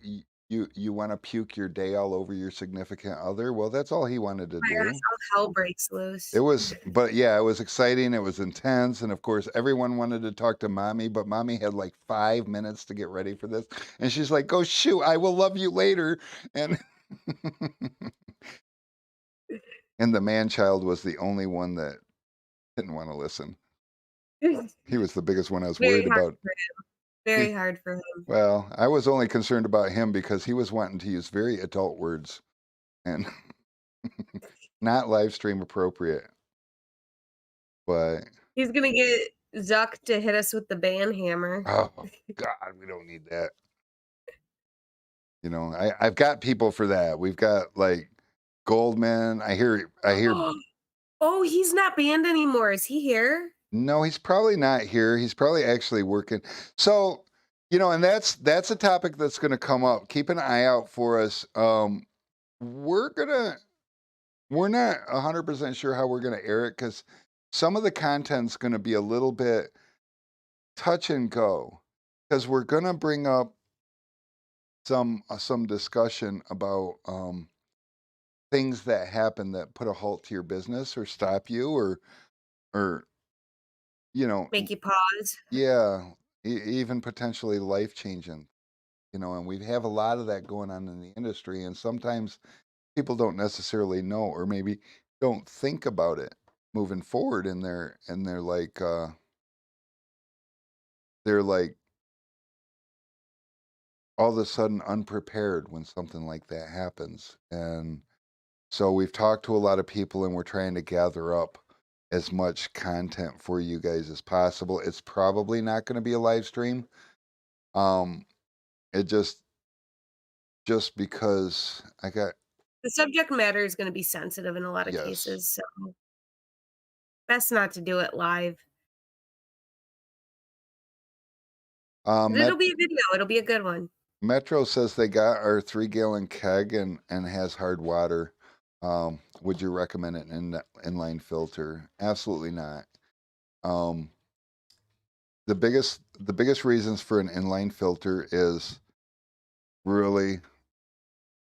Speaker 1: wanna puke your day all over your significant other? Well, that's all he wanted to
Speaker 2: My gosh,
Speaker 1: do.
Speaker 2: all hell breaks
Speaker 1: It
Speaker 2: loose.
Speaker 1: was but yeah, it was exciting, it was intense, and of course, everyone wanted to talk to mommy, but mommy had, like, 5 minutes to get ready for this, and she's like, "Go shoot, I will love you later," and and the man child was the only one that didn't wanna listen. He was the biggest one I was
Speaker 2: Very
Speaker 1: worried
Speaker 2: hard
Speaker 1: about.
Speaker 2: for him,
Speaker 1: He
Speaker 2: very hard for him.
Speaker 1: well, I was only concerned about him because he was wanting to use very adult words and not live stream appropriate, but
Speaker 2: He's gonna get Zuck to hit us with the band hammer.
Speaker 1: oh god, we don't need that. You know, I've got people for that. We've got, like, Goldman. I hear
Speaker 2: Oh, he's not banned anymore, is he here?
Speaker 1: no, he's probably not here. He's probably actually working. So, you know, and that's a topic that's gonna come up. Keep an eye out for us. We're gonna we're not 100% sure how we're gonna air it because some of the content's gonna be a little bit touch and go. Because 'cause we're gonna bring up some discussion about, things that happen that put a halt to your business or stop you or, you know,
Speaker 2: Make you pause.
Speaker 1: yeah, even potentially life-changing, you know, and we have a lot of that going on in the industry, and sometimes people don't necessarily know or maybe don't think about it moving forward, and they're like all of a sudden unprepared when something like that happens, and so we've talked to a lot of people and we're trying to gather up as much content for you guys as possible. It's probably not going to be a live stream. Um it just because I got
Speaker 2: The subject matter is gonna be sensitive in a lot of
Speaker 1: yes.
Speaker 2: cases, so best not to do it live. But
Speaker 1: Met
Speaker 2: it'll be a video, it'll be a good one.
Speaker 1: Metro says they got our 3-gallon keg and has hard water. Would you recommend an inline filter? Absolutely not. Um the biggest reasons for an inline filter is really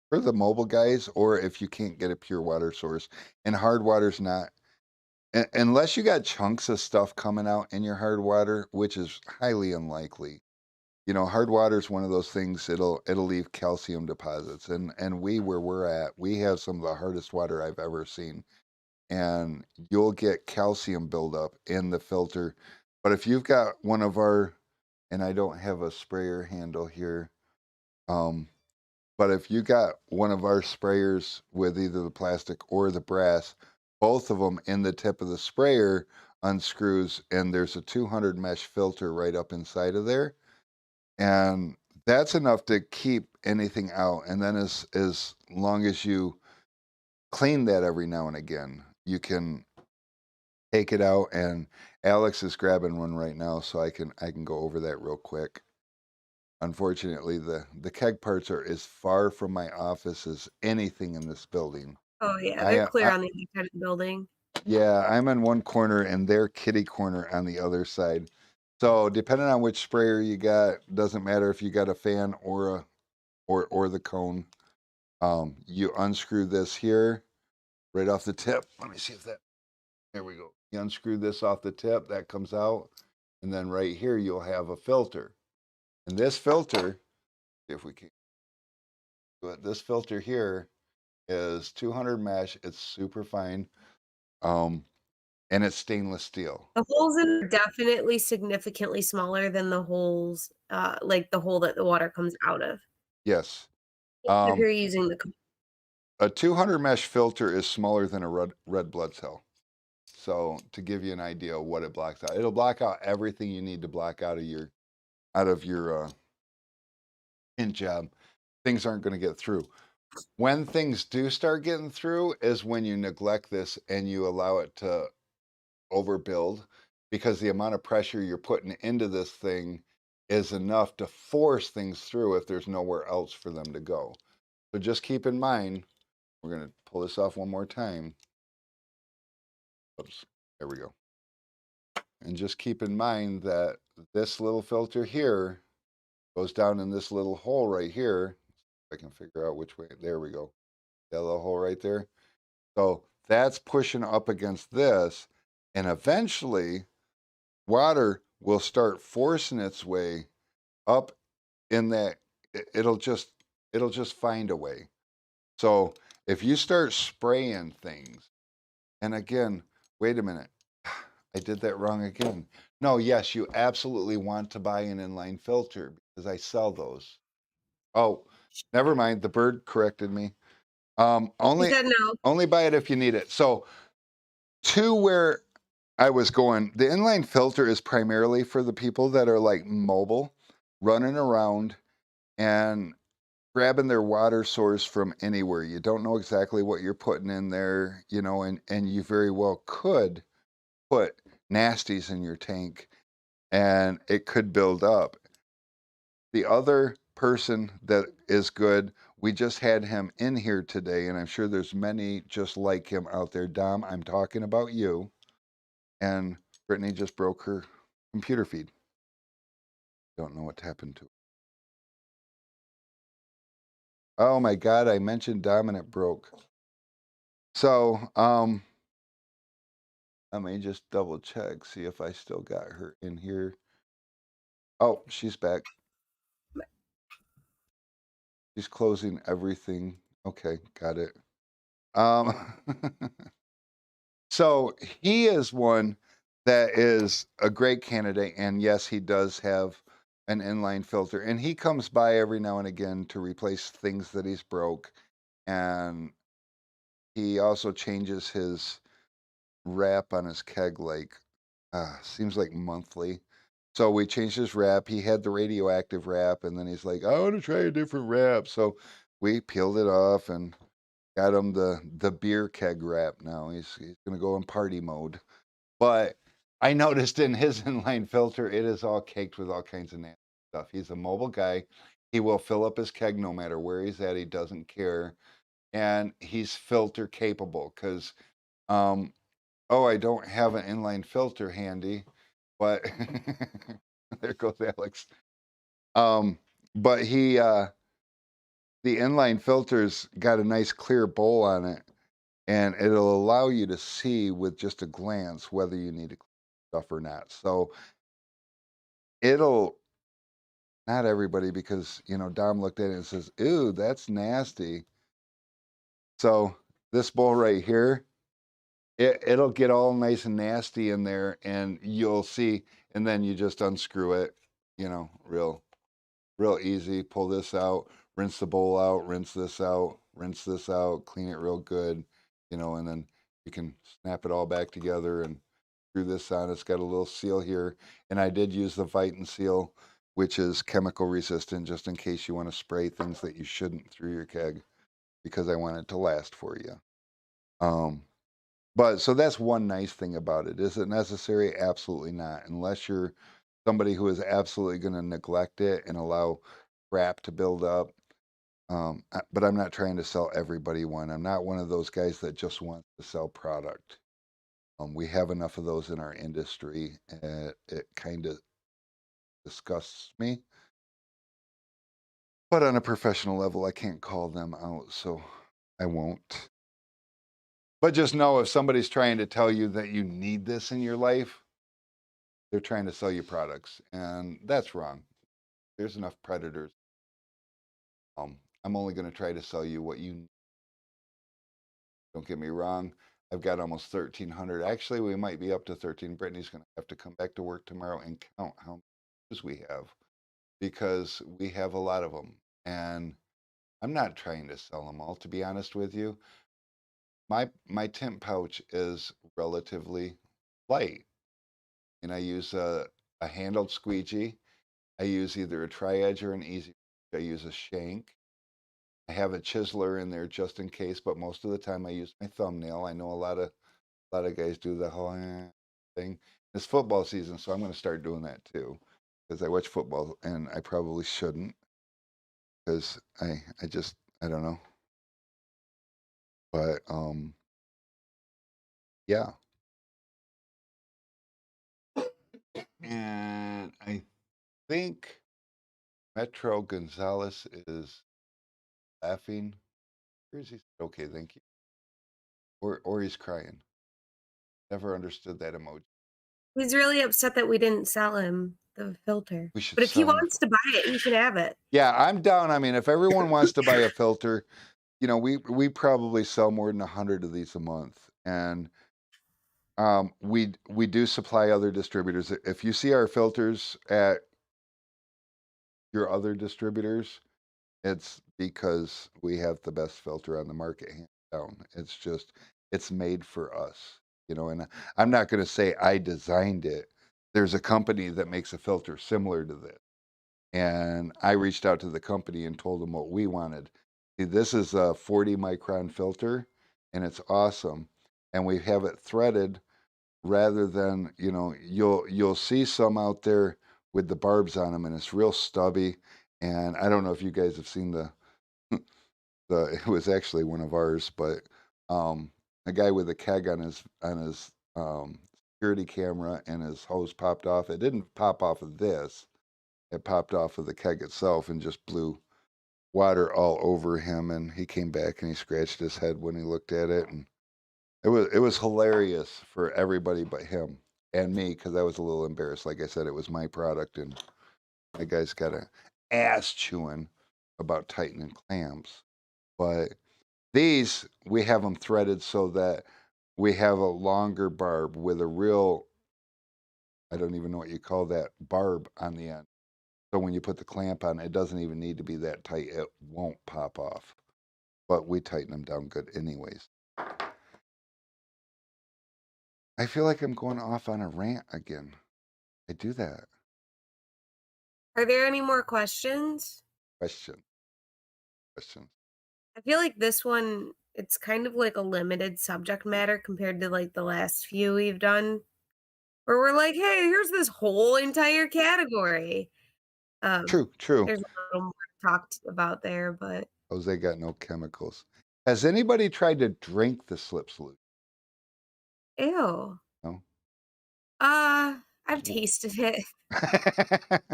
Speaker 1: for the mobile guys, or if you can't get a pure water source. And hard water's not, unless you got chunks of stuff coming out in your hard water, which is highly unlikely. You know, hard water is one of those things. It'll leave calcium deposits, and where we're at, we have some of the hardest water I've ever seen, and you'll get calcium buildup in the filter. But if you've got one of our, and I don't have a sprayer handle here, um, but if you got one of our sprayers with either the plastic or the brass, both of them in the tip of the sprayer unscrews, and there's a 200 mesh filter right up inside of there. And that's enough to keep anything out. And then as long as you clean that every now and again, you can take it out. And Alex is grabbing one right now, so I can go over that real quick. Unfortunately, the keg parts are as far from my office as anything in this building.
Speaker 2: Oh, yeah,
Speaker 1: I,
Speaker 2: they're
Speaker 1: uh,
Speaker 2: clear
Speaker 1: I
Speaker 2: on the other side of the building.
Speaker 1: yeah, I'm in one corner and they're kitty corner on the other side. So depending on which sprayer you got, doesn't matter if you got a fan or a or the cone. You unscrew this here right off the tip. Let me see if that. There we go. You unscrew this off the tip, that comes out, and then right here you'll have a filter. And this filter, if we can do it, this filter here is 200 mesh. It's super fine, um, and it's stainless steel.
Speaker 2: The holes in are definitely significantly smaller than the holes, like the hole that the water comes out of.
Speaker 1: Yes,
Speaker 2: If
Speaker 1: um,
Speaker 2: you're using the
Speaker 1: a 200 mesh filter is smaller than a red blood cell. So to give you an idea of what it blocks out, it'll block out everything you need to block out of your int job. Things aren't going to get through. When things do start getting through is when you neglect this and you allow it to overbuild, because the amount of pressure you're putting into this thing is enough to force things through if there's nowhere else for them to go. So just keep in mind, we're going to pull this off one more time. Oops, there we go. And just keep in mind that this little filter here Goes down in this little hole right here. If I can figure out which way. There we go. That little hole right there. So that's pushing up against this, and eventually water will start forcing its way up in that. It'll just find a way. So if you start spraying things, and again, wait a minute, I did that wrong again. No, yes, you absolutely want to buy an inline filter because I sell those. Oh, never mind. The bird corrected me.
Speaker 2: You
Speaker 1: Only
Speaker 2: said no.
Speaker 1: only buy it if you need it. So to where I was going, the inline filter is primarily for the people that are like mobile, running around and grabbing their water source from anywhere. You don't know exactly what you're putting in there, and you very well could put nasties in your tank and it could build up. The other person that is good, we just had him in here today, and I'm sure there's many just like him out there. Dom, I'm talking about you. And Brittany just broke her computer feed. Don't know what happened to her. Oh my God, I mentioned Dom and it broke. So, let me just double check, see if I still got her in here. Oh, she's back. She's closing everything. Okay, got it. Um, so he is one that is a great candidate, and yes, he does have an inline filter, and he comes by every now and again to replace things that he's broke, and he also changes his wrap on his keg like seems like monthly. So we changed his wrap. He had the radioactive wrap, and then he's like, "I want to try a different wrap." So we peeled it off and got him the beer keg wrap. Now he's gonna go in party mode. But I noticed in his inline filter, it is all caked with all kinds of nasty stuff. He's a mobile guy. He will fill up his keg no matter where he's at. He doesn't care, and he's filter capable because um, oh, I don't have an inline filter handy, but there goes Alex. Um, but the inline filter's got a nice clear bowl on it, and it'll allow you to see with just a glance whether you need to clean stuff or not. So it'll not everybody because Dom looked at it and says, "Ooh, that's nasty." So this bowl right here, it'll get all nice and nasty in there, and you'll see, and then you just unscrew it, real easy. Pull this out, rinse the bowl out, rinse this out, clean it real good, and then you can snap it all back together and screw this on. It's got a little seal here, and I did use the Viton seal, which is chemical resistant, just in case you want to spray things that you shouldn't through your keg, because I want it to last for you. Um, but so that's one nice thing about it. Is it necessary? Absolutely not. Unless you're somebody who is absolutely going to neglect it and allow crap to build up. But I'm not trying to sell everybody one. I'm not one of those guys that just wants to sell product. We have enough of those in our industry. It kind of disgusts me. But on a professional level, I can't call them out, so I won't. But just know if somebody's trying to tell you that you need this in your life, they're trying to sell you products, and that's wrong. There's enough predators. I'm only going to try to sell you what you. Don't get me wrong. I've got almost 1,300. Actually, we might be up to 13. Brittany's going to have to come back to work tomorrow and count how many we have because we have a lot of them, and I'm not trying to sell them all. To be honest with you, my tint pouch is relatively light, and I use a handled squeegee. I use either a tri-edge or an easy. I use a shank. I have a chiseler in there just in case, but most of the time I use my thumbnail. I know a lot of guys do the whole thing. It's football season, so I'm going to start doing that too, because I watch football and I probably shouldn't, because I don't know, but yeah, and I think Metro Gonzalez is laughing. Where is he? Okay, thank you. Or he's crying. Never understood that emoji.
Speaker 2: He's really upset that we didn't sell him the filter.
Speaker 1: We should
Speaker 2: But if he
Speaker 1: sell him.
Speaker 2: wants to buy it, he can have it.
Speaker 1: Yeah, I'm down. I mean, if everyone wants to buy a filter, we probably sell more than 100 of these a month, and we do supply other distributors. If you see our filters at your other distributors, it's because we have the best filter on the market, hands down. It's made for us, and I'm not going to say I designed it. There's a company that makes a filter similar to this. And I reached out to the company and told them what we wanted. See, this is a 40 micron filter and it's awesome. And we have it threaded rather than, you'll see some out there with the barbs on them and it's real stubby. And I don't know if you guys have seen it was actually one of ours, but a guy with a keg on his security camera and his hose popped off. It didn't pop off of this. It popped off of the keg itself and just blew water all over him, and he came back and he scratched his head when he looked at it, and it was hilarious for everybody but him and me because I was a little embarrassed. Like I said, it was my product, and my guy's got a ass chewing about tightening clamps. But these, we have them threaded so that we have a longer barb with a real, I don't even know what you call that, barb on the end. So when you put the clamp on, it doesn't even need to be that tight. It won't pop off. But we tighten them down good anyways. I feel like I'm going off on a rant again. I do that.
Speaker 2: Are there any more questions?
Speaker 1: Question. Questions.
Speaker 2: I feel like this one, it's kind of like a limited subject matter compared to like the last few we've done, where we're like, hey, here's this whole entire category.
Speaker 1: True, true.
Speaker 2: There's a little more talked about there, but
Speaker 1: Jose got no chemicals. Has anybody tried to drink the slip solution?
Speaker 2: ew.
Speaker 1: No.
Speaker 2: I've tasted it. I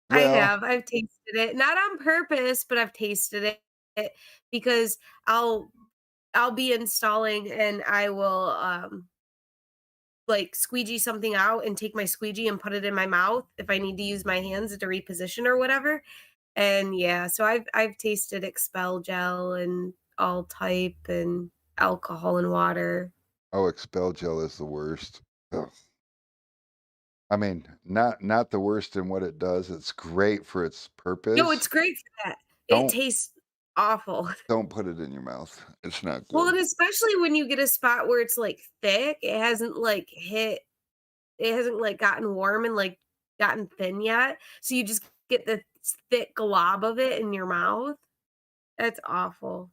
Speaker 1: Well,
Speaker 2: have. I've tasted it. Not on purpose, but I've tasted it because I'll I'll be installing and I will like squeegee something out and take my squeegee and put it in my mouth if I need to use my hands to reposition or whatever. And yeah, so I've tasted expel gel and all type and alcohol and water.
Speaker 1: oh, expel gel is the worst. Ugh. I mean, not the worst in what it does. It's great for its
Speaker 2: No, it's
Speaker 1: purpose.
Speaker 2: great for that. It
Speaker 1: Don't
Speaker 2: tastes awful.
Speaker 1: don't put it in your mouth. It's not
Speaker 2: Well,
Speaker 1: good.
Speaker 2: and especially when you get a spot where it's like thick, it hasn't like gotten warm and like gotten thin yet. So you just get the thick glob of it in your mouth. That's awful.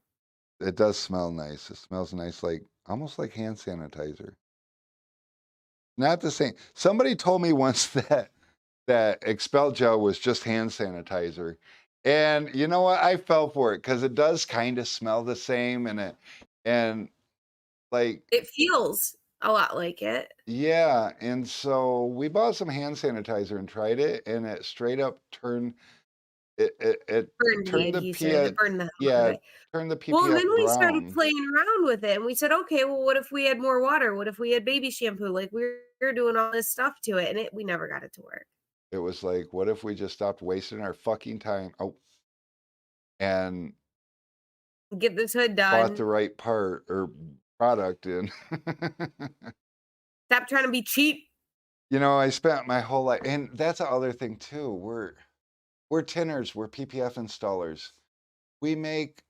Speaker 1: It does smell nice. It smells nice, like almost like hand sanitizer. Not the same. Somebody told me once that expel gel was just hand sanitizer. And you know what? I fell for it because it does kind of smell the same and like
Speaker 2: It feels a lot like it.
Speaker 1: yeah, and so we bought some hand sanitizer and tried it and it straight up turned it
Speaker 2: Burned the
Speaker 1: turned the
Speaker 2: adhesive, it burned the hell out of
Speaker 1: yeah,
Speaker 2: it.
Speaker 1: turned the
Speaker 2: Well, and
Speaker 1: PPF
Speaker 2: then we started
Speaker 1: brown.
Speaker 2: playing around with it, and we said, "Okay, well, what if we had more water? What if we had baby shampoo?" Like, we were doing all this stuff to it, and we never got it to work.
Speaker 1: It was like, what if we just stopped wasting our fucking time? Oh, and
Speaker 2: Get this hood
Speaker 1: bought the
Speaker 2: done.
Speaker 1: right part or product and
Speaker 2: Stop trying to be cheap.
Speaker 1: I spent my whole life and that's the other thing too. We're tinners, we're PPF installers. We make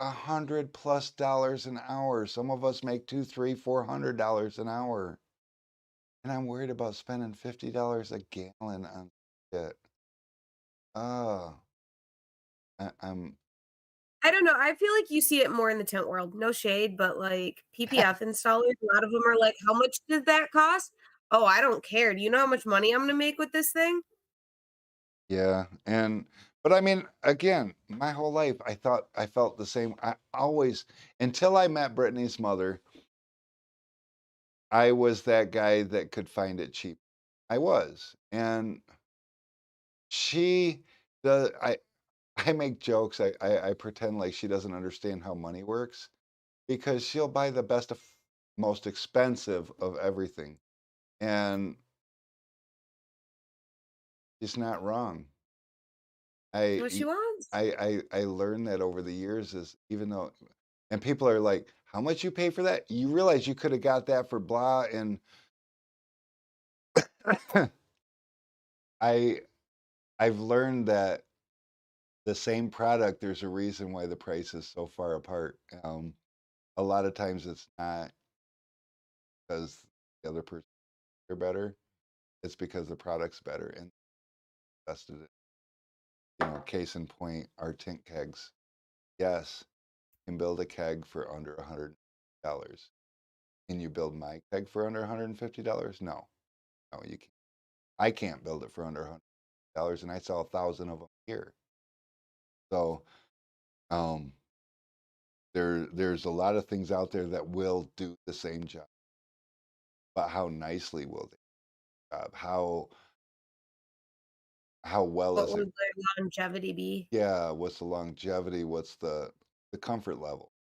Speaker 1: $100+ an hour. Some of us make two, three, $400 an hour. And I'm worried about spending $50 a gallon on shit. Oh, I'm
Speaker 2: I don't know, I feel like you see it more in the tent world. No shade, but, like, PPF installers, a lot of them are like, "How much does that cost?" "Oh, I don't care. Do you know how much money I'm gonna make with this thing?"
Speaker 1: yeah, but I mean, again, my whole life I felt the same. I always until I met Brittany's mother, I was that guy that could find it cheap. I was. And she the I make jokes. I pretend like she doesn't understand how money works because she'll buy the best of most expensive of everything. And she's not wrong. I
Speaker 2: What she
Speaker 1: y-
Speaker 2: wants.
Speaker 1: I learned that over the years is even though and people are like, "How much you pay for that?" You realize you could have got that for blah and I I've learned that the same product, there's a reason why the price is so far apart. A lot of times it's not because the other person are better. It's because the product's better and invested it. Case in point, our tint kegs. Yes, you can build a keg for under $100. Can you build my keg for under $150? No, no, you can't. I can't build it for under $100, and I sell 1,000 of them here. So um, there's a lot of things out there that will do the same job, but how nicely will they job? How well
Speaker 2: What
Speaker 1: is
Speaker 2: will
Speaker 1: it?
Speaker 2: their longevity be?
Speaker 1: Yeah, what's the longevity? What's the comfort level,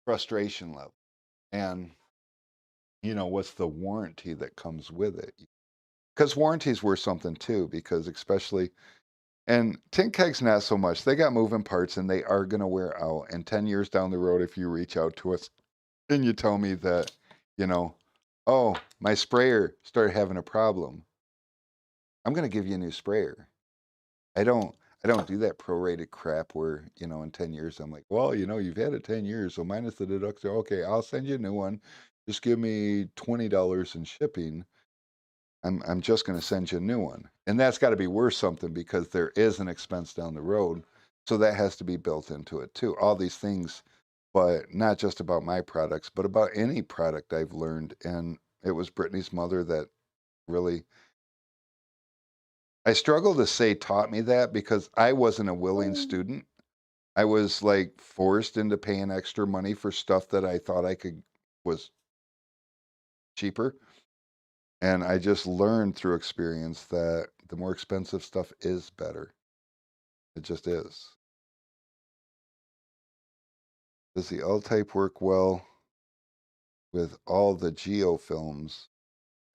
Speaker 1: frustration level, and what's the warranty that comes with it? Because warranties worth something too. Because especially and tin kegs not so much. They got moving parts and they are gonna wear out. And 10 years down the road, if you reach out to us and you tell me that, you know, oh, my sprayer started having a problem, I'm gonna give you a new sprayer. I don't I don't do that prorated crap where, in 10 years I'm like, well, you've had it 10 years, so minus the deduction. Okay, I'll send you a new one. Just give me $20 in shipping. I'm just gonna send you a new one. And that's gotta be worth something because there is an expense down the road. So that has to be built into it too. All these things, but not just about my products, but about any product I've learned. And it was Brittany's mother that really I struggle to say taught me that because I wasn't a willing
Speaker 2: Mm.
Speaker 1: student. I was like forced into paying extra money for stuff that I thought I could was cheaper. And I just learned through experience that the more expensive stuff is better. It just is. Does the L-type work well with all the geofilms?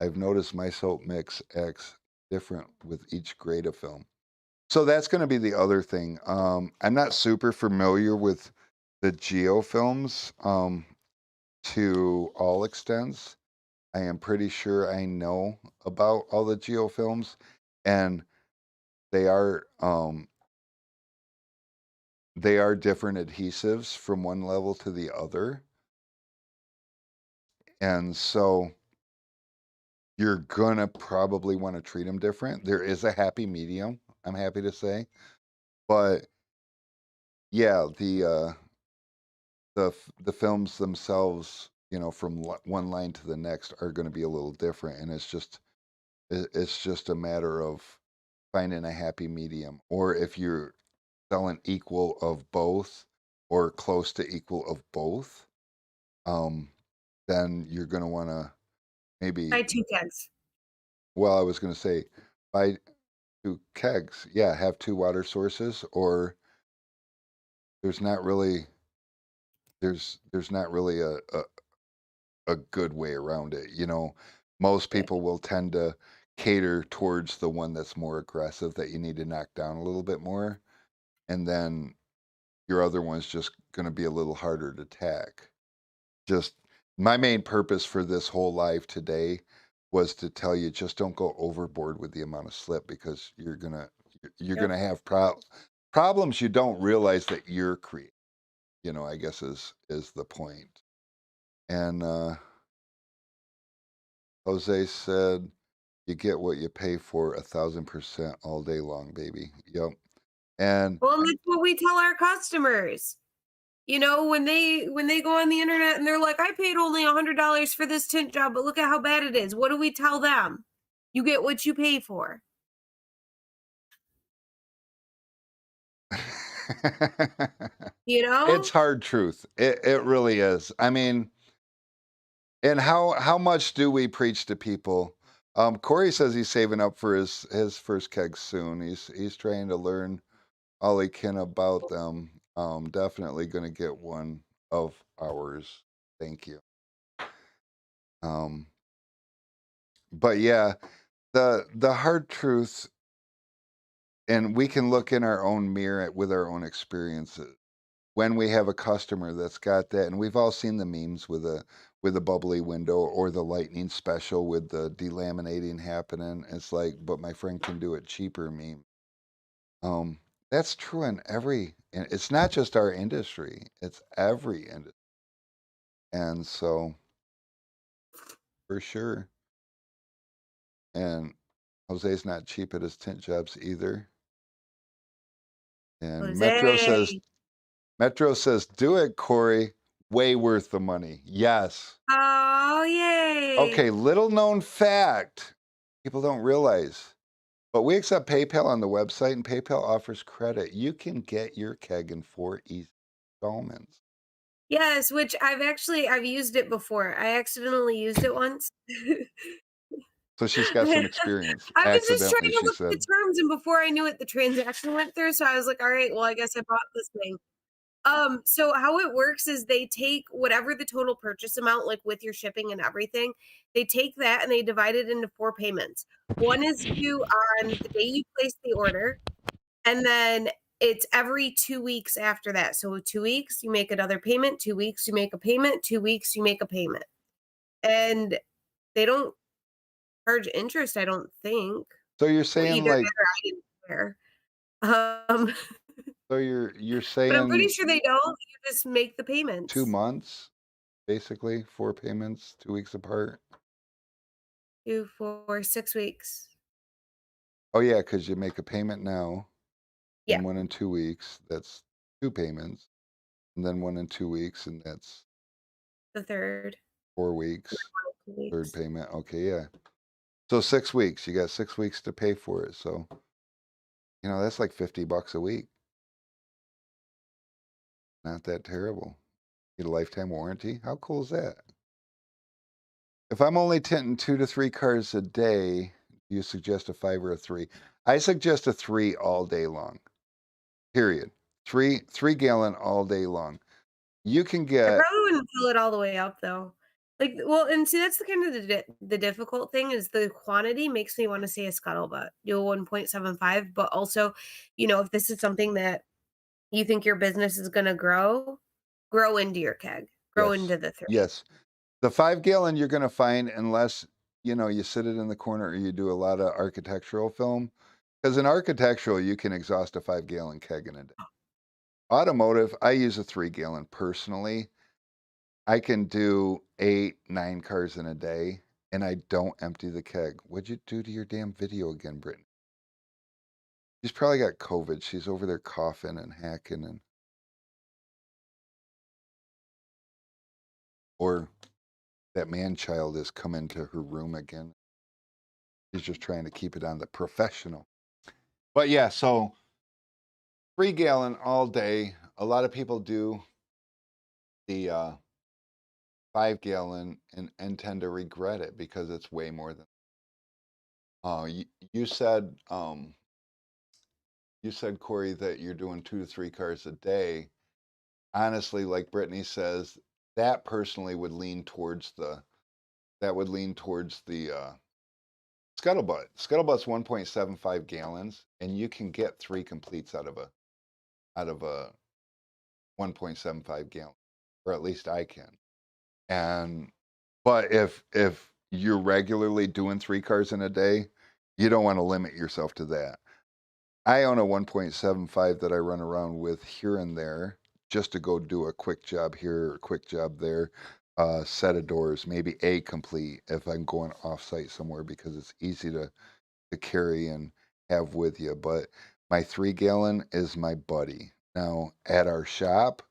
Speaker 1: I've noticed my soap mix acts different with each grade of film. So that's going to be the other thing. I'm not super familiar with the geofilms to all extents. I am pretty sure I know about all the geofilms, and they are um, they are different adhesives from one level to the other, and so you're gonna probably want to treat them different. There is a happy medium, I'm happy to say, but yeah, the films themselves, from one line to the next, are going to be a little different, and it's just a matter of finding a happy medium, or if you're selling equal of both or close to equal of both, um, then you're going to want to maybe.
Speaker 2: Buy 2 kegs.
Speaker 1: Well, I was going to say buy two kegs. Yeah, have two water sources, or there's not really there's not really a good way around it. Most
Speaker 2: Yeah.
Speaker 1: people will tend to cater towards the one that's more aggressive that you need to knock down a little bit more, and then your other one's just going to be a little harder to tack. Just my main purpose for this whole live today was to tell you just don't go overboard with the amount of slip because you're
Speaker 2: Yep.
Speaker 1: gonna have problems you don't realize that you're creating. I guess is the point. And Jose said, "You get what you pay for 1,000% all day long, baby." Yep. And
Speaker 2: Well, and that's what we tell our customers. When they go on the internet and they're like, "I paid only $100 for this tint job, but look at how bad it is." What do we tell them? You get what you pay for, you
Speaker 1: it's
Speaker 2: know?
Speaker 1: hard truth. It really is. I mean, and how much do we preach to people? Corey says he's saving up for his first keg soon. He's trying to learn all he can about them. Definitely gonna get one of ours. Thank you. Um, but yeah, the hard truth, and we can look in our own mirror with our own experiences. When we have a customer that's got that, and we've all seen the memes with a bubbly window or the lightning special with the delaminating happening. It's like, but my friend can do it cheaper meme. Um, that's true in every, and it's not just our industry, it's every industry. And so for sure. And Jose's not cheap at his tint jobs either. And
Speaker 2: Jose.
Speaker 1: Metro says, do it, Corey. Way worth the money. Yes.
Speaker 2: Oh,
Speaker 1: Okay,
Speaker 2: yay.
Speaker 1: little known fact. People don't realize. But we accept PayPal on the website, and PayPal offers credit. You can get your keg in 4 easy installments.
Speaker 2: Yes, which I've used it before. I accidentally used it once.
Speaker 1: So she's got some experience.
Speaker 2: I was just trying
Speaker 1: Accidentally,
Speaker 2: to
Speaker 1: she
Speaker 2: look at the
Speaker 1: said.
Speaker 2: terms, and before I knew it, the transaction went through, so I was like, "Alright, well, I guess I bought this thing." So how it works is they take whatever the total purchase amount, like, with your shipping and everything, they take that and they divide it into 4 payments. One is due on the day you place the order, and then it's every 2 weeks after that. So 2 weeks, you make another payment, 2 weeks, you make a payment, 2 weeks, you make a payment. And they don't charge interest, I don't think.
Speaker 1: So you're
Speaker 2: Well,
Speaker 1: saying
Speaker 2: either
Speaker 1: like,
Speaker 2: that or I didn't care. Um,
Speaker 1: so you're
Speaker 2: but I'm pretty
Speaker 1: saying
Speaker 2: sure they don't. You just make the
Speaker 1: 2
Speaker 2: payments.
Speaker 1: months, basically, 4 payments, 2 weeks apart.
Speaker 2: 2, 4, 6 weeks.
Speaker 1: Oh yeah, because you make a payment now,
Speaker 2: Yeah,
Speaker 1: then one in 2 weeks. That's 2 payments, and then one in 2 weeks, and that's
Speaker 2: the 3rd,
Speaker 1: 4 weeks.
Speaker 2: 2
Speaker 1: 3rd
Speaker 2: weeks.
Speaker 1: payment. Okay, yeah. So 6 weeks. You got 6 weeks to pay for it. So, that's like $50 a week. Not that terrible. Get a lifetime warranty. How cool is that? If I'm only tinting 2 to 3 cars a day, you suggest a 5 or a 3? I suggest a 3 all day long. Period. 3 gallon all day long. You can
Speaker 2: I
Speaker 1: get
Speaker 2: probably wouldn't fill it all the way up though. Like, well, and see, that's the kind of the difficult thing is the quantity makes me wanna say a scuttlebutt, do a 1.75, but also, if this is something that you think your business is gonna grow into your keg, grow
Speaker 1: yes.
Speaker 2: into the 3.
Speaker 1: Yes. The 5 gallon you're gonna find unless, you sit it in the corner or you do a lot of architectural film. Because in architectural, you can exhaust a 5 gallon keg in a day. Automotive, I use a 3 gallon personally. I can do 8, 9 cars in a day, and I don't empty the keg. What'd you do to your damn video again, Brittany? She's probably got COVID. She's over there coughing and hacking or that man child has come into her room again. She's just trying to keep it on the professional. But yeah, so 3 gallon all day. A lot of people do the 5 gallon and tend to regret it because it's way more than. You, you said you said Corey that you're doing 2 to 3 cars a day. Honestly, like Brittany says, that personally would lean towards the scuttlebutt. Scuttlebutt's 1.75 gallons, and you can get 3 completes out of a 1.75 gallon, or at least I can. And but if you're regularly doing 3 cars in a day, you don't want to limit yourself to that. I own a 1.75 that I run around with here and there just to go do a quick job here or a quick job there. Set of doors, maybe a complete if I'm going off site somewhere because it's easy to carry and have with you. But my 3 gallon is my buddy. Now at our shop,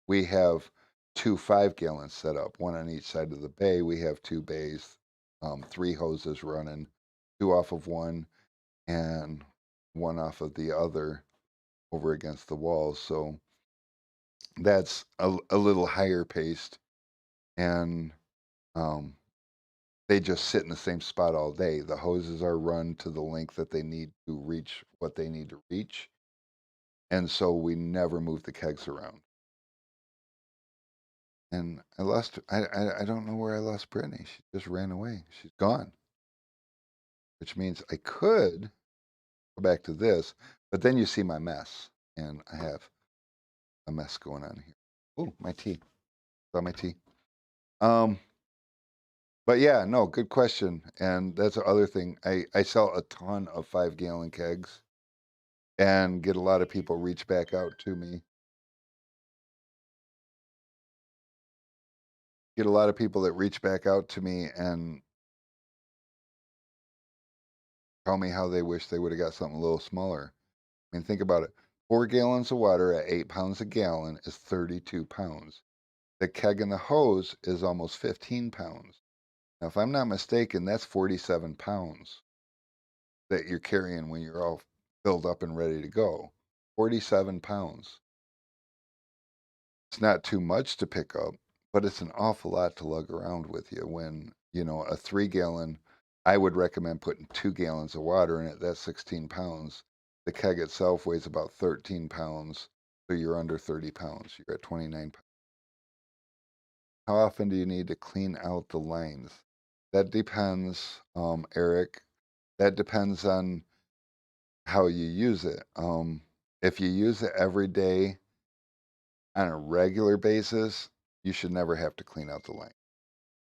Speaker 1: we have 2 5 gallons set up, one on each side of the bay. We have 2 bays, 3 hoses running, two off of one and one off of the other over against the wall. So that's a little higher paced. And um, They just sit in the same spot all day. The hoses are run to the length that they need to reach what they need to reach, and so we never move the kegs around. And I don't know where I lost Brittany. She just ran away. She's gone, which means I could go back to this, but then you see my mess, and I have a mess going on here. Oh, my tea. Saw my tea. Um, but yeah, no, good question. And that's the other thing. I sell a ton of 5-gallon kegs and get a lot of people reach back out to me. Get a lot of people that reach back out to me and tell me how they wish they would have got something a little smaller. I mean, think about it. 4 gallons of water at 8 pounds a gallon is 32 pounds. The keg and the hose is almost 15 pounds. Now, if I'm not mistaken, that's 47 pounds that you're carrying when you're all filled up and ready to go. 47 pounds. It's not too much to pick up, but it's an awful lot to lug around with you when, a 3 gallon, I would recommend putting 2 gallons of water in it. That's 16 pounds. The keg itself weighs about 13 pounds. So you're under 30 pounds. You're at 29 pounds. How often do you need to clean out the lines? That depends, Eric. That depends on how you use it. If you use it every day on a regular basis, you should never have to clean out the line.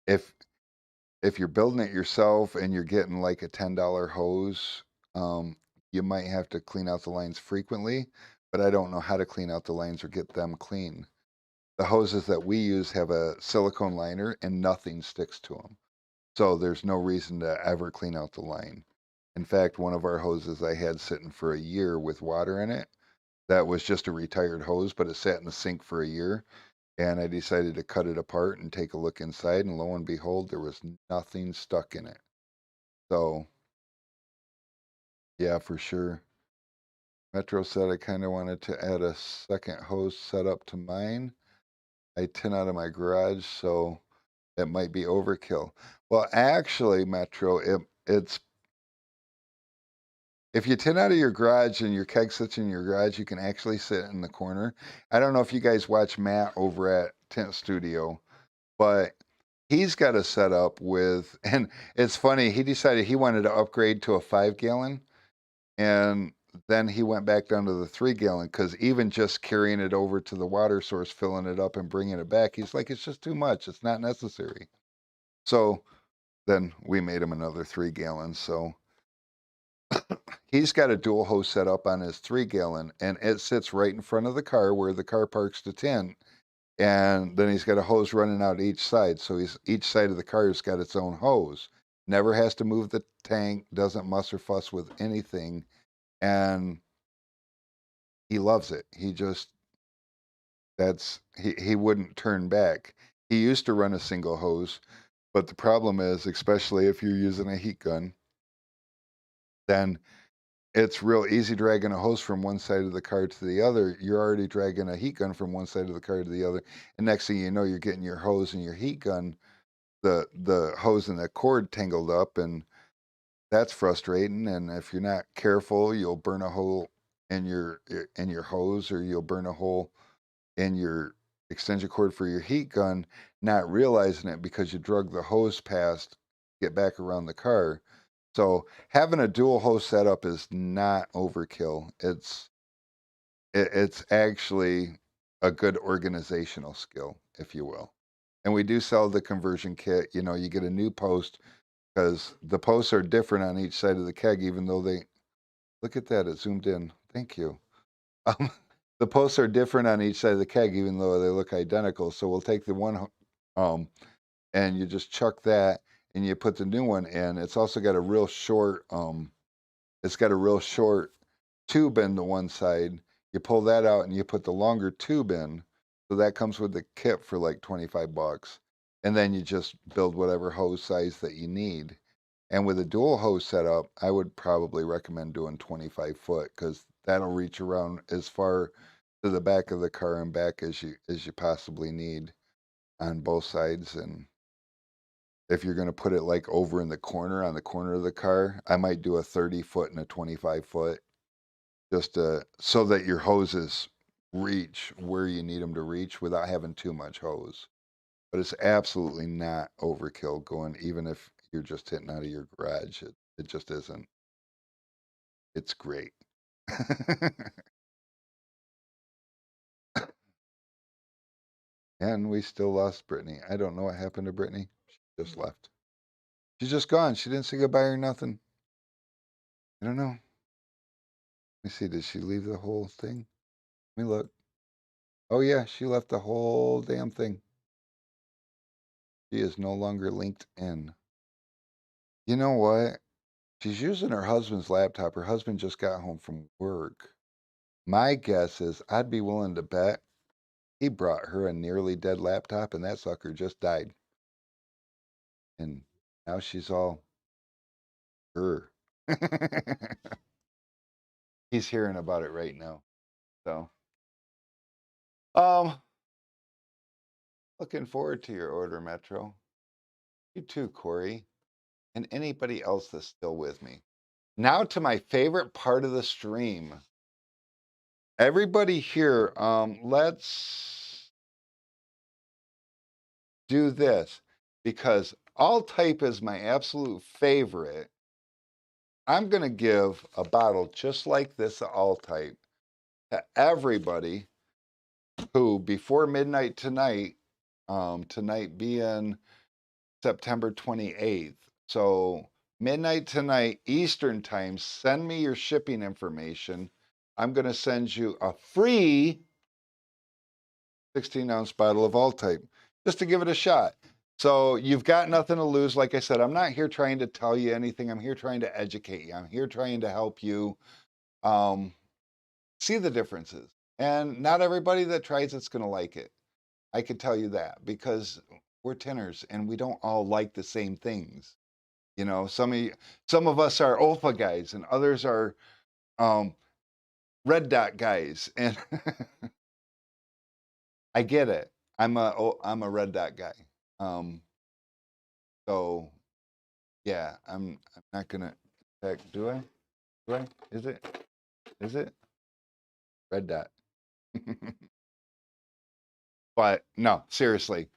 Speaker 1: If if you're building it yourself and you're getting like a $10 hose, you might have to clean out the lines frequently, but I don't know how to clean out the lines or get them clean. The hoses that we use have a silicone liner and nothing sticks to them. So there's no reason to ever clean out the line. In fact, one of our hoses I had sitting for a year with water in it, that was just a retired hose, but it sat in the sink for a year. And I decided to cut it apart and take a look inside, and lo and behold, there was nothing stuck in it. So, yeah, for sure. Metro said I kind of wanted to add a second hose setup to mine. I tin out of my garage, so it might be overkill. Well, actually, Metro, it's if you tin out of your garage and your keg sits in your garage, you can actually sit in the corner. I don't know if you guys watch Matt over at Tent Studio, but he's got a setup with, and it's funny, he decided he wanted to upgrade to a 5 gallon, and then he went back down to the 3 gallon because even just carrying it over to the water source, filling it up and bringing it back, he's like, it's just too much. It's not necessary. So then we made him another 3 gallon. So he's got a dual hose set up on his 3 gallon, and it sits right in front of the car where the car parks to tent. And then he's got a hose running out each side. So each side of the car's got its own hose. Never has to move the tank, doesn't muss or fuss with anything. And he loves it. He wouldn't turn back. He used to run a single hose, but the problem is, especially if you're using a heat gun, then it's real easy dragging a hose from one side of the car to the other. You're already dragging a heat gun from one side of the car to the other. And next thing you know, you're getting your hose and your heat gun, the hose and the cord tangled up, and that's frustrating. And if you're not careful, you'll burn a hole in your hose, or you'll burn a hole in your extension cord for your heat gun, not realizing it because you drug the hose past, get back around the car. So having a dual hose setup is not overkill. It's actually a good organizational skill, if you will. And we do sell the conversion kit. You get a new post because the posts are different on each side of the keg, even though they look at that, it zoomed in. Thank you. Um, the posts are different on each side of the keg, even though they look identical. So we'll take the one, and you just chuck that, and you put the new one in. It's also got a real short, it's got a real short tube in the one side. You pull that out and you put the longer tube in. So that comes with the kit for like 25 bucks. And then you just build whatever hose size that you need. And with a dual hose setup, I would probably recommend doing 25 foot because that'll reach around as far to the back of the car and back as you possibly need on both sides. And If you're gonna put it, like, over in the corner on the corner of the car, I might do a 30-foot and a 25-foot just so that your hoses reach where you need them to reach without having too much hose. But it's absolutely not overkill going even if you're just hitting out of your garage. It just isn't. It's great. And we still lost Brittany. I don't know what happened to Brittany. She just left. She's just gone. She didn't say goodbye or nothing. I don't know. Let me see. Did she leave the whole thing? Let me look. Oh, yeah. She left the whole damn thing. She is no longer linked in. You know what? She's using her husband's laptop. Her husband just got home from work. My guess is I'd be willing to bet he brought her a nearly dead laptop and that sucker just died. And now she's all her. He's hearing about it right now. So, um, looking forward to your order, Metro. You too, Corey, and anybody else that's still with me. Now to my favorite part of the stream. Everybody here, let's do this because all type is my absolute favorite. I'm going to give a bottle just like this all type to everybody who before midnight tonight, tonight being September 28th. So midnight tonight, Eastern time, send me your shipping information. I'm going to send you a free 16-ounce bottle of all type just to give it a shot. So you've got nothing to lose. Like I said, I'm not here trying to tell you anything. I'm here trying to educate you. I'm here trying to help you see the differences. And not everybody that tries it's going to like it. I can tell you that because we're tinners and we don't all like the same things. You know, some of us are alpha guys and others are um, red dot guys. And I get it. I'm a red dot guy. Um, so yeah, I'm not gonna. Heck, do I? Do I? Is it? Is it red dot? But no, seriously,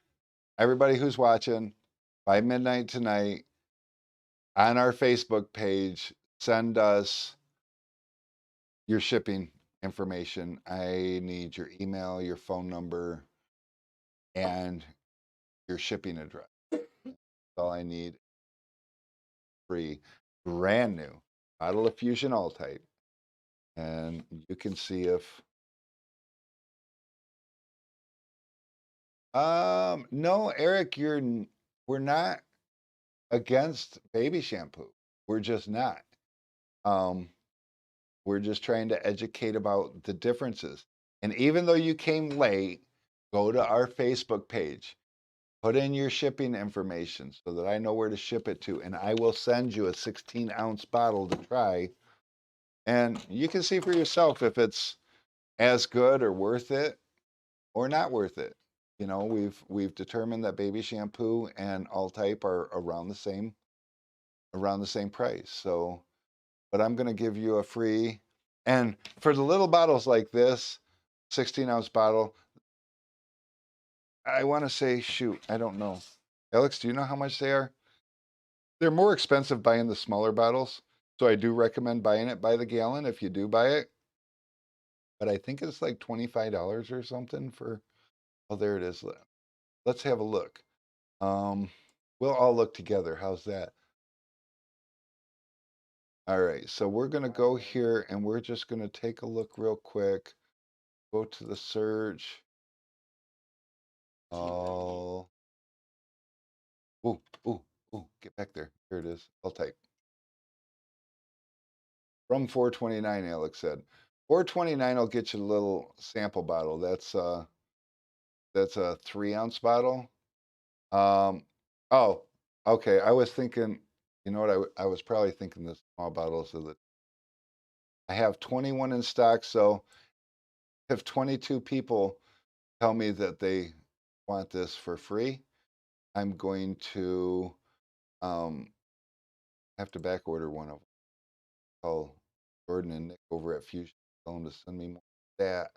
Speaker 1: everybody who's watching by midnight tonight on our Facebook page, send us your shipping information. I need your email, your phone number, and your shipping address. That's all I need. Free, brand new bottle of Fusion All Type, and you can see if. No, Eric, we're not against baby shampoo. We're just not. Um, we're just trying to educate about the differences. And even though you came late, go to our Facebook page, put in your shipping information so that I know where to ship it to, and I will send you a 16-ounce bottle to try. And you can see for yourself if it's as good or worth it or not worth it. You know, we've determined that baby shampoo and all type are around the same price. So, but I'm going to give you a free, and for the little bottles like this, 16-ounce bottle, I want to say, shoot, I don't know. Alex, do you know how much they are? They're more expensive buying the smaller bottles. So I do recommend buying it by the gallon if you do buy it. But I think it's like $25 or something for, oh, there it is. Let's have a look. Um, we'll all look together. How's that? All right, so we're going to go here and we're just going to take a look real quick. Go to the search. Oh, ooh, ooh, ooh, get back there. Here it is. I'll type. From 429, Alex said. 429 will get you a little sample bottle. That's a 3-ounce bottle. Um, oh, okay. I was thinking, you know what? I was probably thinking the small bottles of the. I have 21 in stock, so if 22 people tell me that they want this for free, I'm going to Um, I have to back order one of them. Call Jordan and Nick over at Fusion. Tell them to send me more of that.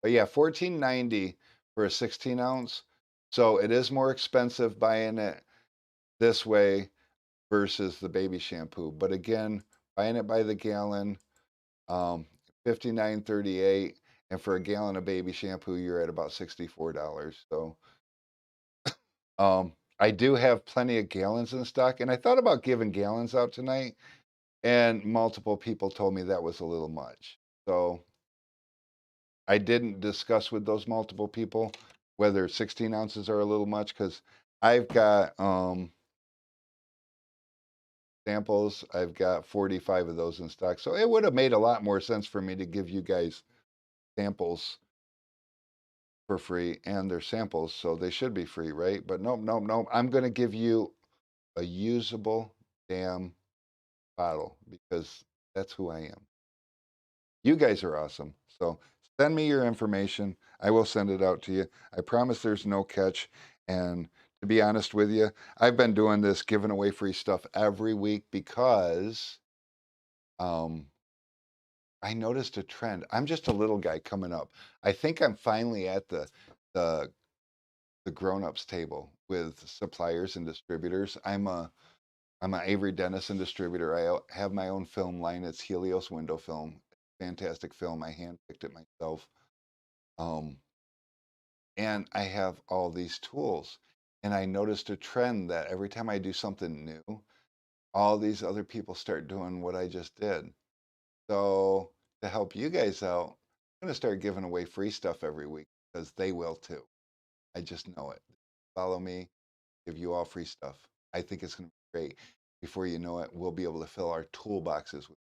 Speaker 1: But yeah, 14.90 for a 16 ounce. So it is more expensive buying it this way versus the baby shampoo. But again, buying it by the gallon, um, 59.38, and for a gallon of baby shampoo, you're at about $64. So I do have plenty of gallons in stock, and I thought about giving gallons out tonight, and multiple people told me that was a little much. So I didn't discuss with those multiple people whether 16 ounces are a little much because I've got samples. I've got 45 of those in stock. So it would have made a lot more sense for me to give you guys samples for free, and they're samples, so they should be free, right? But nope, nope, nope. I'm going to give you a usable damn bottle because that's who I am. You guys are awesome. So send me your information. I will send it out to you. I promise there's no catch. And to be honest with you, I've been doing this giving away free stuff every week because um, I noticed a trend. I'm just a little guy coming up. I think I'm finally at the the grown-ups table with suppliers and distributors. I'm an Avery Dennison distributor. Have my own film line. It's Helios window film. Fantastic film. I handpicked it myself. Um, and I have all these tools. And I noticed a trend that every time I do something new, all these other people start doing what I just did. So to help you guys out, I'm going to start giving away free stuff every week because they will too. I just know it. Follow me, give you all free stuff. I think it's going to be great. Before you know it, we'll be able to fill our toolboxes with.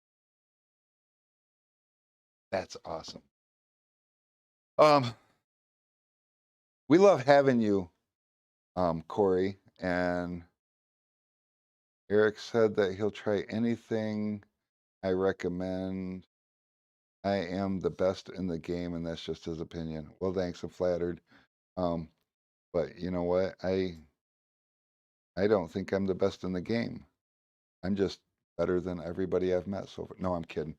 Speaker 1: That's awesome. Um, we love having you, Corey. And Eric said that he'll try anything I recommend. I am the best in the game, and that's just his opinion. Well, thanks. I'm flattered. Um, but you know what? I don't think I'm the best in the game. I'm just better than everybody I've met so far. No, I'm kidding.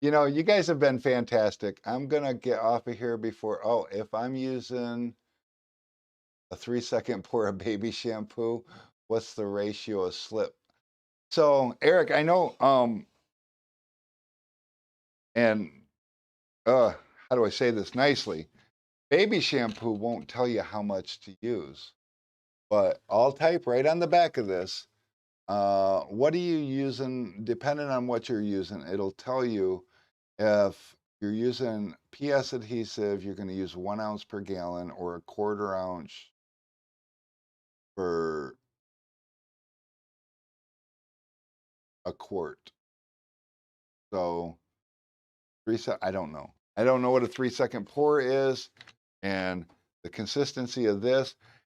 Speaker 1: You know, you guys have been fantastic. I'm gonna get off of here before. Oh, if I'm using a 3 second pour of baby shampoo, what's the ratio of slip? So, Eric, I know, and how do I say this nicely? Baby shampoo won't tell you how much to use, but I'll type right on the back of this. What are you using? Depending on what you're using, it'll tell you if you're using PS adhesive, you're going to use 1 ounce per gallon or a quarter ounce for a quart. So I don't know. I don't know what a 3 second pour is and the consistency of this.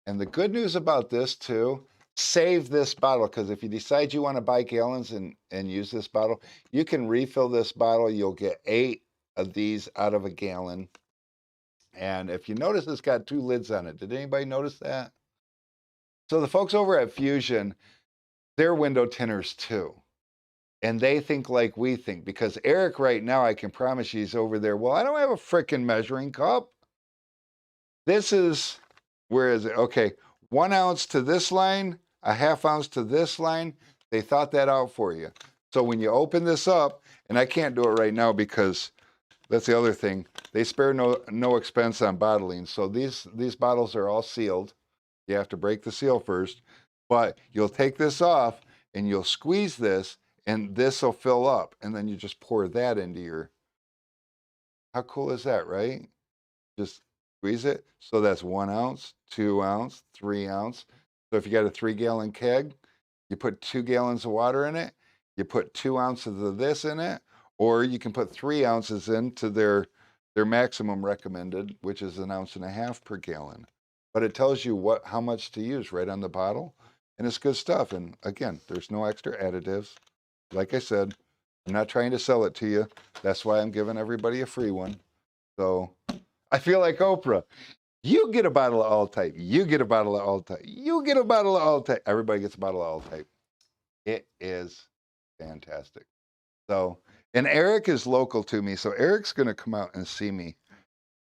Speaker 1: And the good news about this too, save this bottle because if you decide you want to buy gallons and use this bottle, you can refill this bottle. You'll get 8 of these out of a gallon. And if you notice, it's got 2 lids on it. Did anybody notice that? So the folks over at Fusion, they're window tinners too. And they think like we think because Eric right now, I can promise you he's over there. Well, I don't have a freaking measuring cup. This is, where is it? Okay, 1 ounce to this line, a half ounce to this line. They thought that out for you. So when you open this up, and I can't do it right now because that's the other thing. They spare no expense on bottling. So these bottles are all sealed. You have to break the seal first, but you'll take this off and you'll squeeze this and this will fill up and then you just pour that into your, how cool is that, right? Just squeeze it. So that's 1 ounce, 2 ounce, 3 ounce. So if you got a 3 gallon keg, you put 2 gallons of water in it, you put 2 ounces of this in it, or you can put 3 ounces into their maximum recommended, which is 1.5 ounces per gallon. But it tells you how much to use right on the bottle, and it's good stuff. And again, there's no extra additives. Like I said, I'm not trying to sell it to you. That's why I'm giving everybody a free one. So I feel like Oprah. You get a bottle of all type. You get a bottle of all type. You get a bottle of all type. Everybody gets a bottle of all type. It is fantastic. So, and Eric is local to me, so Eric's going to come out and see me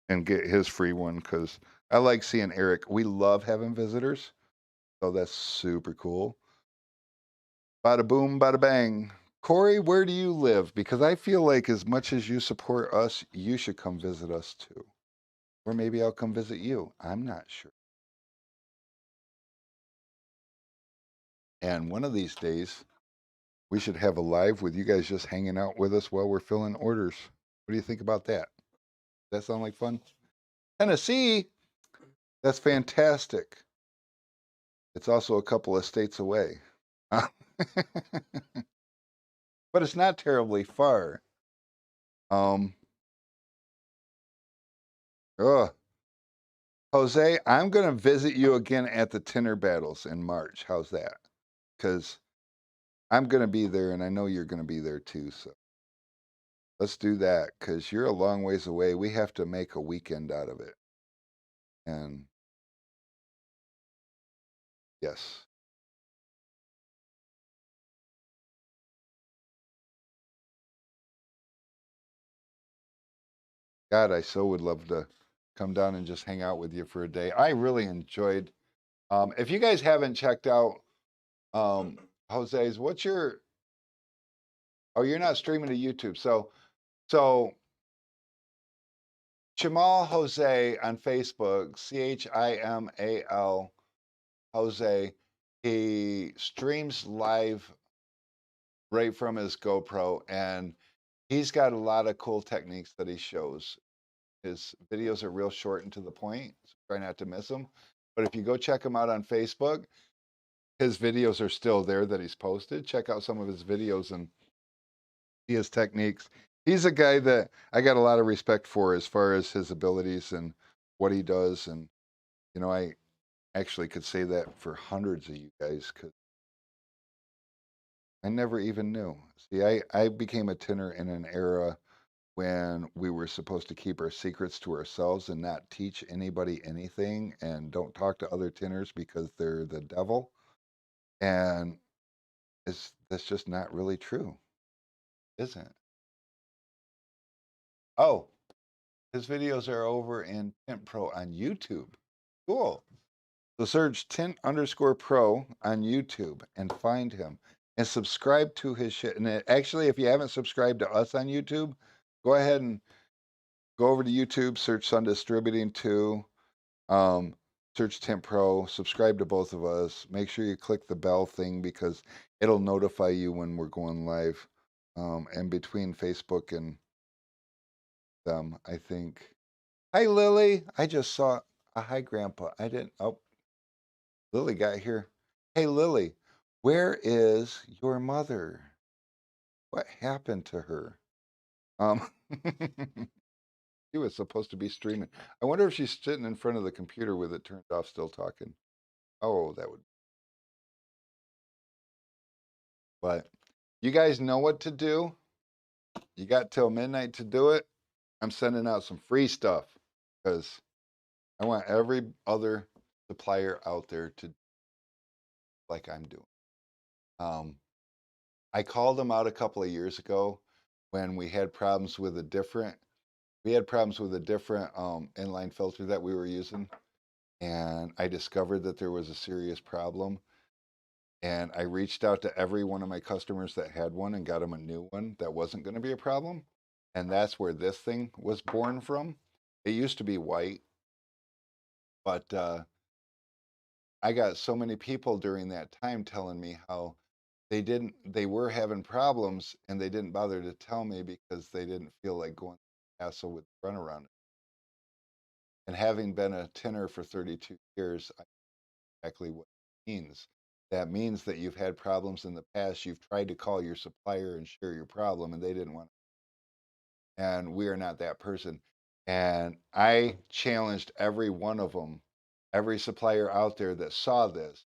Speaker 1: and get his free one because I like seeing Eric. We love having visitors, so that's super cool. Bada boom, bada bang. Corey, where do you live? Because I feel like as much as you support us, you should come visit us too. Or maybe I'll come visit you. I'm not sure. And one of these days, we should have a live with you guys just hanging out with us while we're filling orders. What do you think about that? Does that sound like fun? Tennessee, that's fantastic. It's also a couple of states away. But it's not terribly far. Um, ugh. Jose, I'm going to visit you again at the Tinner Battles in March. How's that? Because I'm going to be there and I know you're going to be there too. So let's do that because you're a long ways away. We have to make a weekend out of it. And yes, God, I so would love to come down and just hang out with you for a day. I really enjoyed. If you guys haven't checked out Jose's, what's your? Oh, you're not streaming to YouTube, so Chimal Jose on Facebook, Chimal Jose. He streams live right from his GoPro, and he's got a lot of cool techniques that he shows. His videos are real short and to the point, so try not to miss them. But if you go check him out on Facebook, his videos are still there that he's posted. Check out some of his videos and see his techniques. He's a guy that I got a lot of respect for as far as his abilities and what he does. And, I actually could say that for hundreds of you guys because I never even knew. See, I became a tinner in an era when we were supposed to keep our secrets to ourselves and not teach anybody anything and don't talk to other tinners because they're the devil. And that's just not really true, isn't it? Oh, his videos are over in Tint Pro on YouTube. Cool. So search Tint_Pro on YouTube and find him and subscribe to his shit. And actually, if you haven't subscribed to us on YouTube, go ahead and go over to YouTube, search Sun Distributing 2, search Tint Pro, subscribe to both of us. Make sure you click the bell thing because it'll notify you when we're going live. And between Facebook and them, I think. Hi, Lily. I just saw a hi, Grandpa. I didn't. Oh, Lily got here. Hey, Lily, where is your mother? What happened to her? Um, she was supposed to be streaming. I wonder if she's sitting in front of the computer with it turned off, still talking. Oh, that would. But you guys know what to do. You got till midnight to do it. I'm sending out some free stuff because I want every other supplier out there to like I'm doing. Um, I called them out a couple of years ago when we had problems with a different inline filter that we were using, and I discovered that there was a serious problem. And I reached out to every one of my customers that had one and got them a new one that wasn't going to be a problem. And that's where this thing was born from. It used to be white, but I got so many people during that time telling me how they were having problems and they didn't bother to tell me because they didn't feel like going hassle with the runaround. And having been a tinner for 32 years, I know exactly what it means. That means that you've had problems in the past. You've tried to call your supplier and share your problem, and they didn't want to. And we are not that person. And I challenged every one of them, every supplier out there that saw this,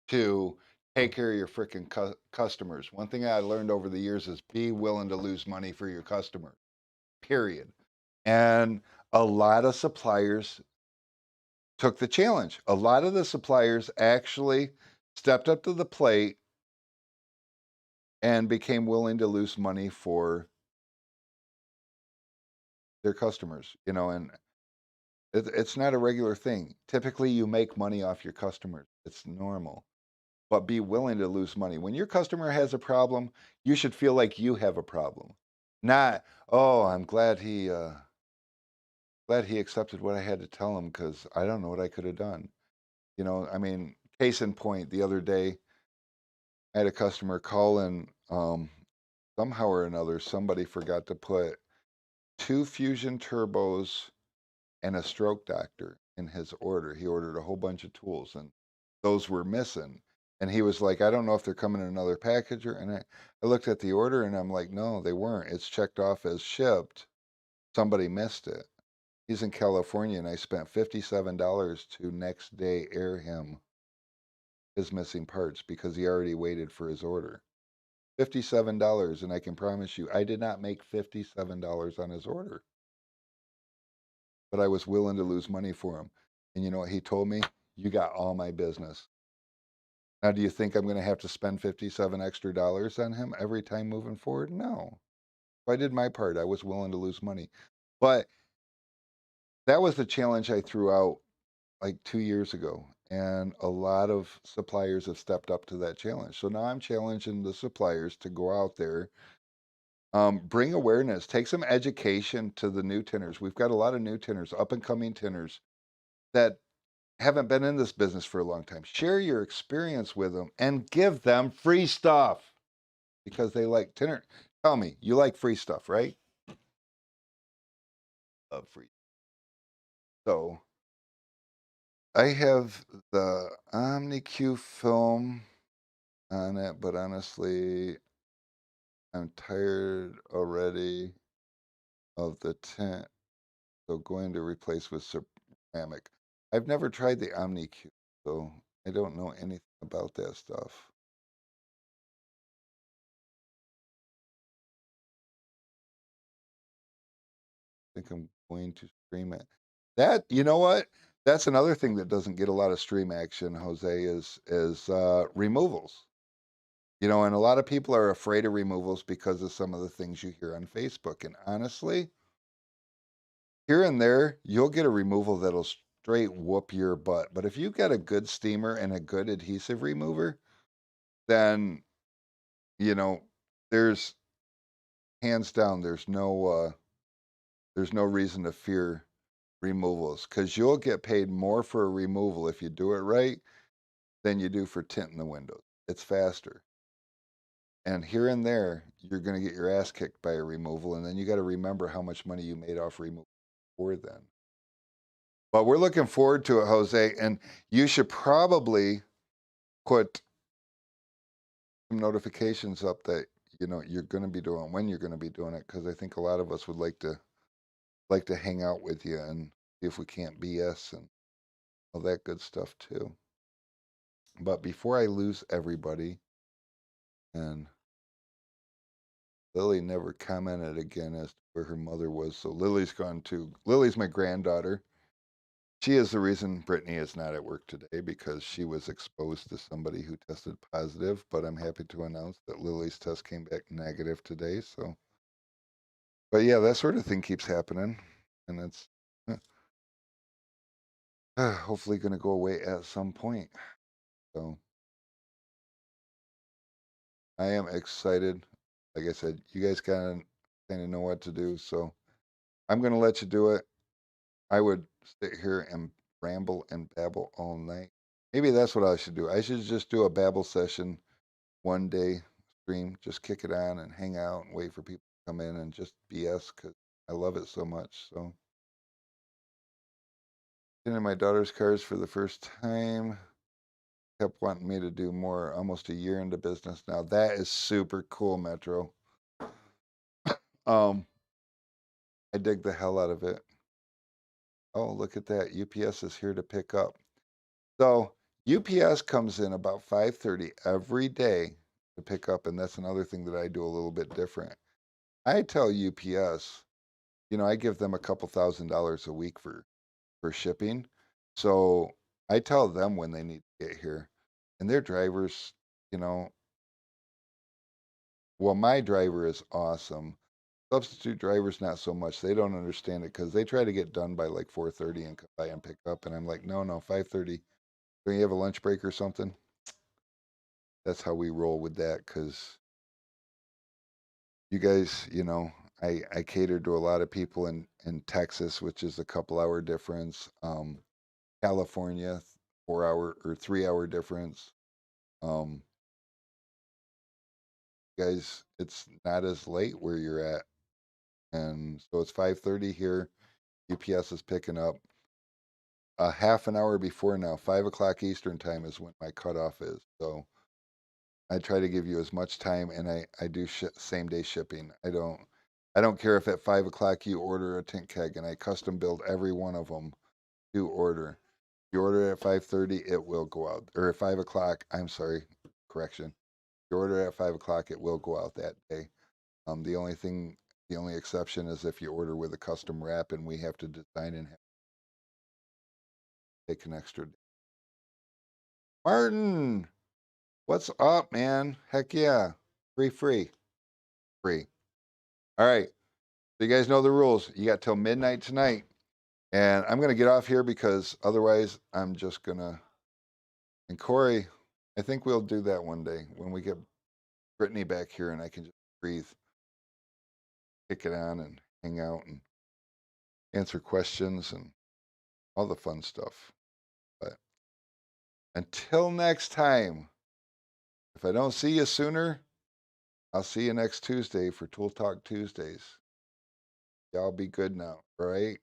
Speaker 1: to take care of your freaking customers. One thing I learned over the years is be willing to lose money for your customers, period. And a lot of suppliers took the challenge. A lot of the suppliers actually stepped up to the plate and became willing to lose money for their customers, and it's not a regular thing. Typically, you make money off your customers. It's normal, but be willing to lose money. When your customer has a problem, you should feel like you have a problem. Not, "Oh, I'm glad he accepted what I had to tell him because I don't know what I could have done." I mean, case in point, the other day, I had a customer call in, somehow or another, somebody forgot to put 2 Fusion turbos and a stroke doctor in his order. He ordered a whole bunch of tools, and those were missing. And he was like, "I don't know if they're coming in another package," and I looked at the order and I'm like, "No, they weren't. It's checked off as shipped. Somebody missed it." He's in California, and I spent $57 to next day air him his missing parts because he already waited for his order. $57, and I can promise you, I did not make $57 on his order, but I was willing to lose money for him. And you know what he told me? "You got all my business." Now, do you think I'm going to have to spend 57 extra dollars on him every time moving forward? No. If I did my part, I was willing to lose money. But that was the challenge I threw out like 2 years ago. And a lot of suppliers have stepped up to that challenge. So now I'm challenging the suppliers to go out there, bring awareness, take some education to the new tinners. We've got a lot of new tinners, up and coming tinners that haven't been in this business for a long time. Share your experience with them and give them free stuff because they like tinner. Tell me, you like free stuff, right? Love free. So I have the OmniQ film on it, but honestly, I'm tired already of the tint. So going to replace with ceramic. I've never tried the OmniQ, so I don't know anything about that stuff. Think I'm going to stream it. That you know what? That's another thing that doesn't get a lot of stream action, Jose, is removals. And a lot of people are afraid of removals because of some of the things you hear on Facebook. And honestly, here and there, you'll get a removal that'll straight whoop your butt. But if you've got a good steamer and a good adhesive remover, then you know there's hands down there's no reason to fear removals because you'll get paid more for a removal if you do it right than you do for tinting the windows. It's faster. And here and there, you're going to get your ass kicked by a removal. And then you got to remember how much money you made off removal before then. But we're looking forward to it, Jose. And you should probably put some notifications up that you're going to be doing when you're going to be doing it because I think a lot of us would like to hang out with you and see if we can't BS and all that good stuff too. But before I lose everybody, and Lily never commented again as to where her mother was, so Lily's gone too. Lily's my granddaughter. She is the reason Brittany is not at work today because she was exposed to somebody who tested positive. But I'm happy to announce that Lily's test came back negative today. So, but yeah, that sort of thing keeps happening, and it's hopefully going to go away at some point. So I am excited. Like I said, you guys kind of know what to do, so I'm going to let you do it. I would sit here and ramble and babble all night. Maybe that's what I should do. I should just do a babble session one day, stream, just kick it on and hang out and wait for people to come in and just BS because I love it so much. So, in my daughter's cars for the first time, kept wanting me to do more. Almost a year into business now. That is super cool, Metro. Um, I dig the hell out of it. Oh, look at that. UPS is here to pick up. So UPS comes in about 5:30 every day to pick up, and that's another thing that I do a little bit different. I tell UPS, I give them a couple $1,000s a week for shipping. So I tell them when they need to get here, and their drivers, you know, well, my driver is awesome. Substitute drivers, not so much. They don't understand it because they try to get done by like 4:30 and come by and pick up, and I'm like, no, no, 5:30. Don't you have a lunch break or something? That's how we roll with that because you guys, I cater to a lot of people in Texas, which is a couple hour difference. California, 4 hour or 3 hour difference. Um, guys, it's not as late where you're at, and so it's 5:30 here. UPS is picking up a half an hour before now. 5 o'clock Eastern time is when my cutoff is. So I try to give you as much time, and I do same day shipping. I don't care if at 5 o'clock you order a tint keg, and I custom build every one of them to order. If you order at 5:30, it will go out, or at 5 o'clock. I'm sorry, correction. If you order at 5 o'clock, it will go out that day. The only exception is if you order with a custom wrap, and we have to design and take an extra. Martin, what's up, man? Heck yeah, free, free. All right. So you guys know the rules. You got till midnight tonight. And I'm going to get off here because otherwise I'm just going to. And Corey, I think we'll do that one day when we get Brittany back here and I can just breathe, kick it on and hang out and answer questions and all the fun stuff. But until next time, if I don't see you sooner, I'll see you next Tuesday for Tool Talk Tuesdays. Y'all be good now, all right?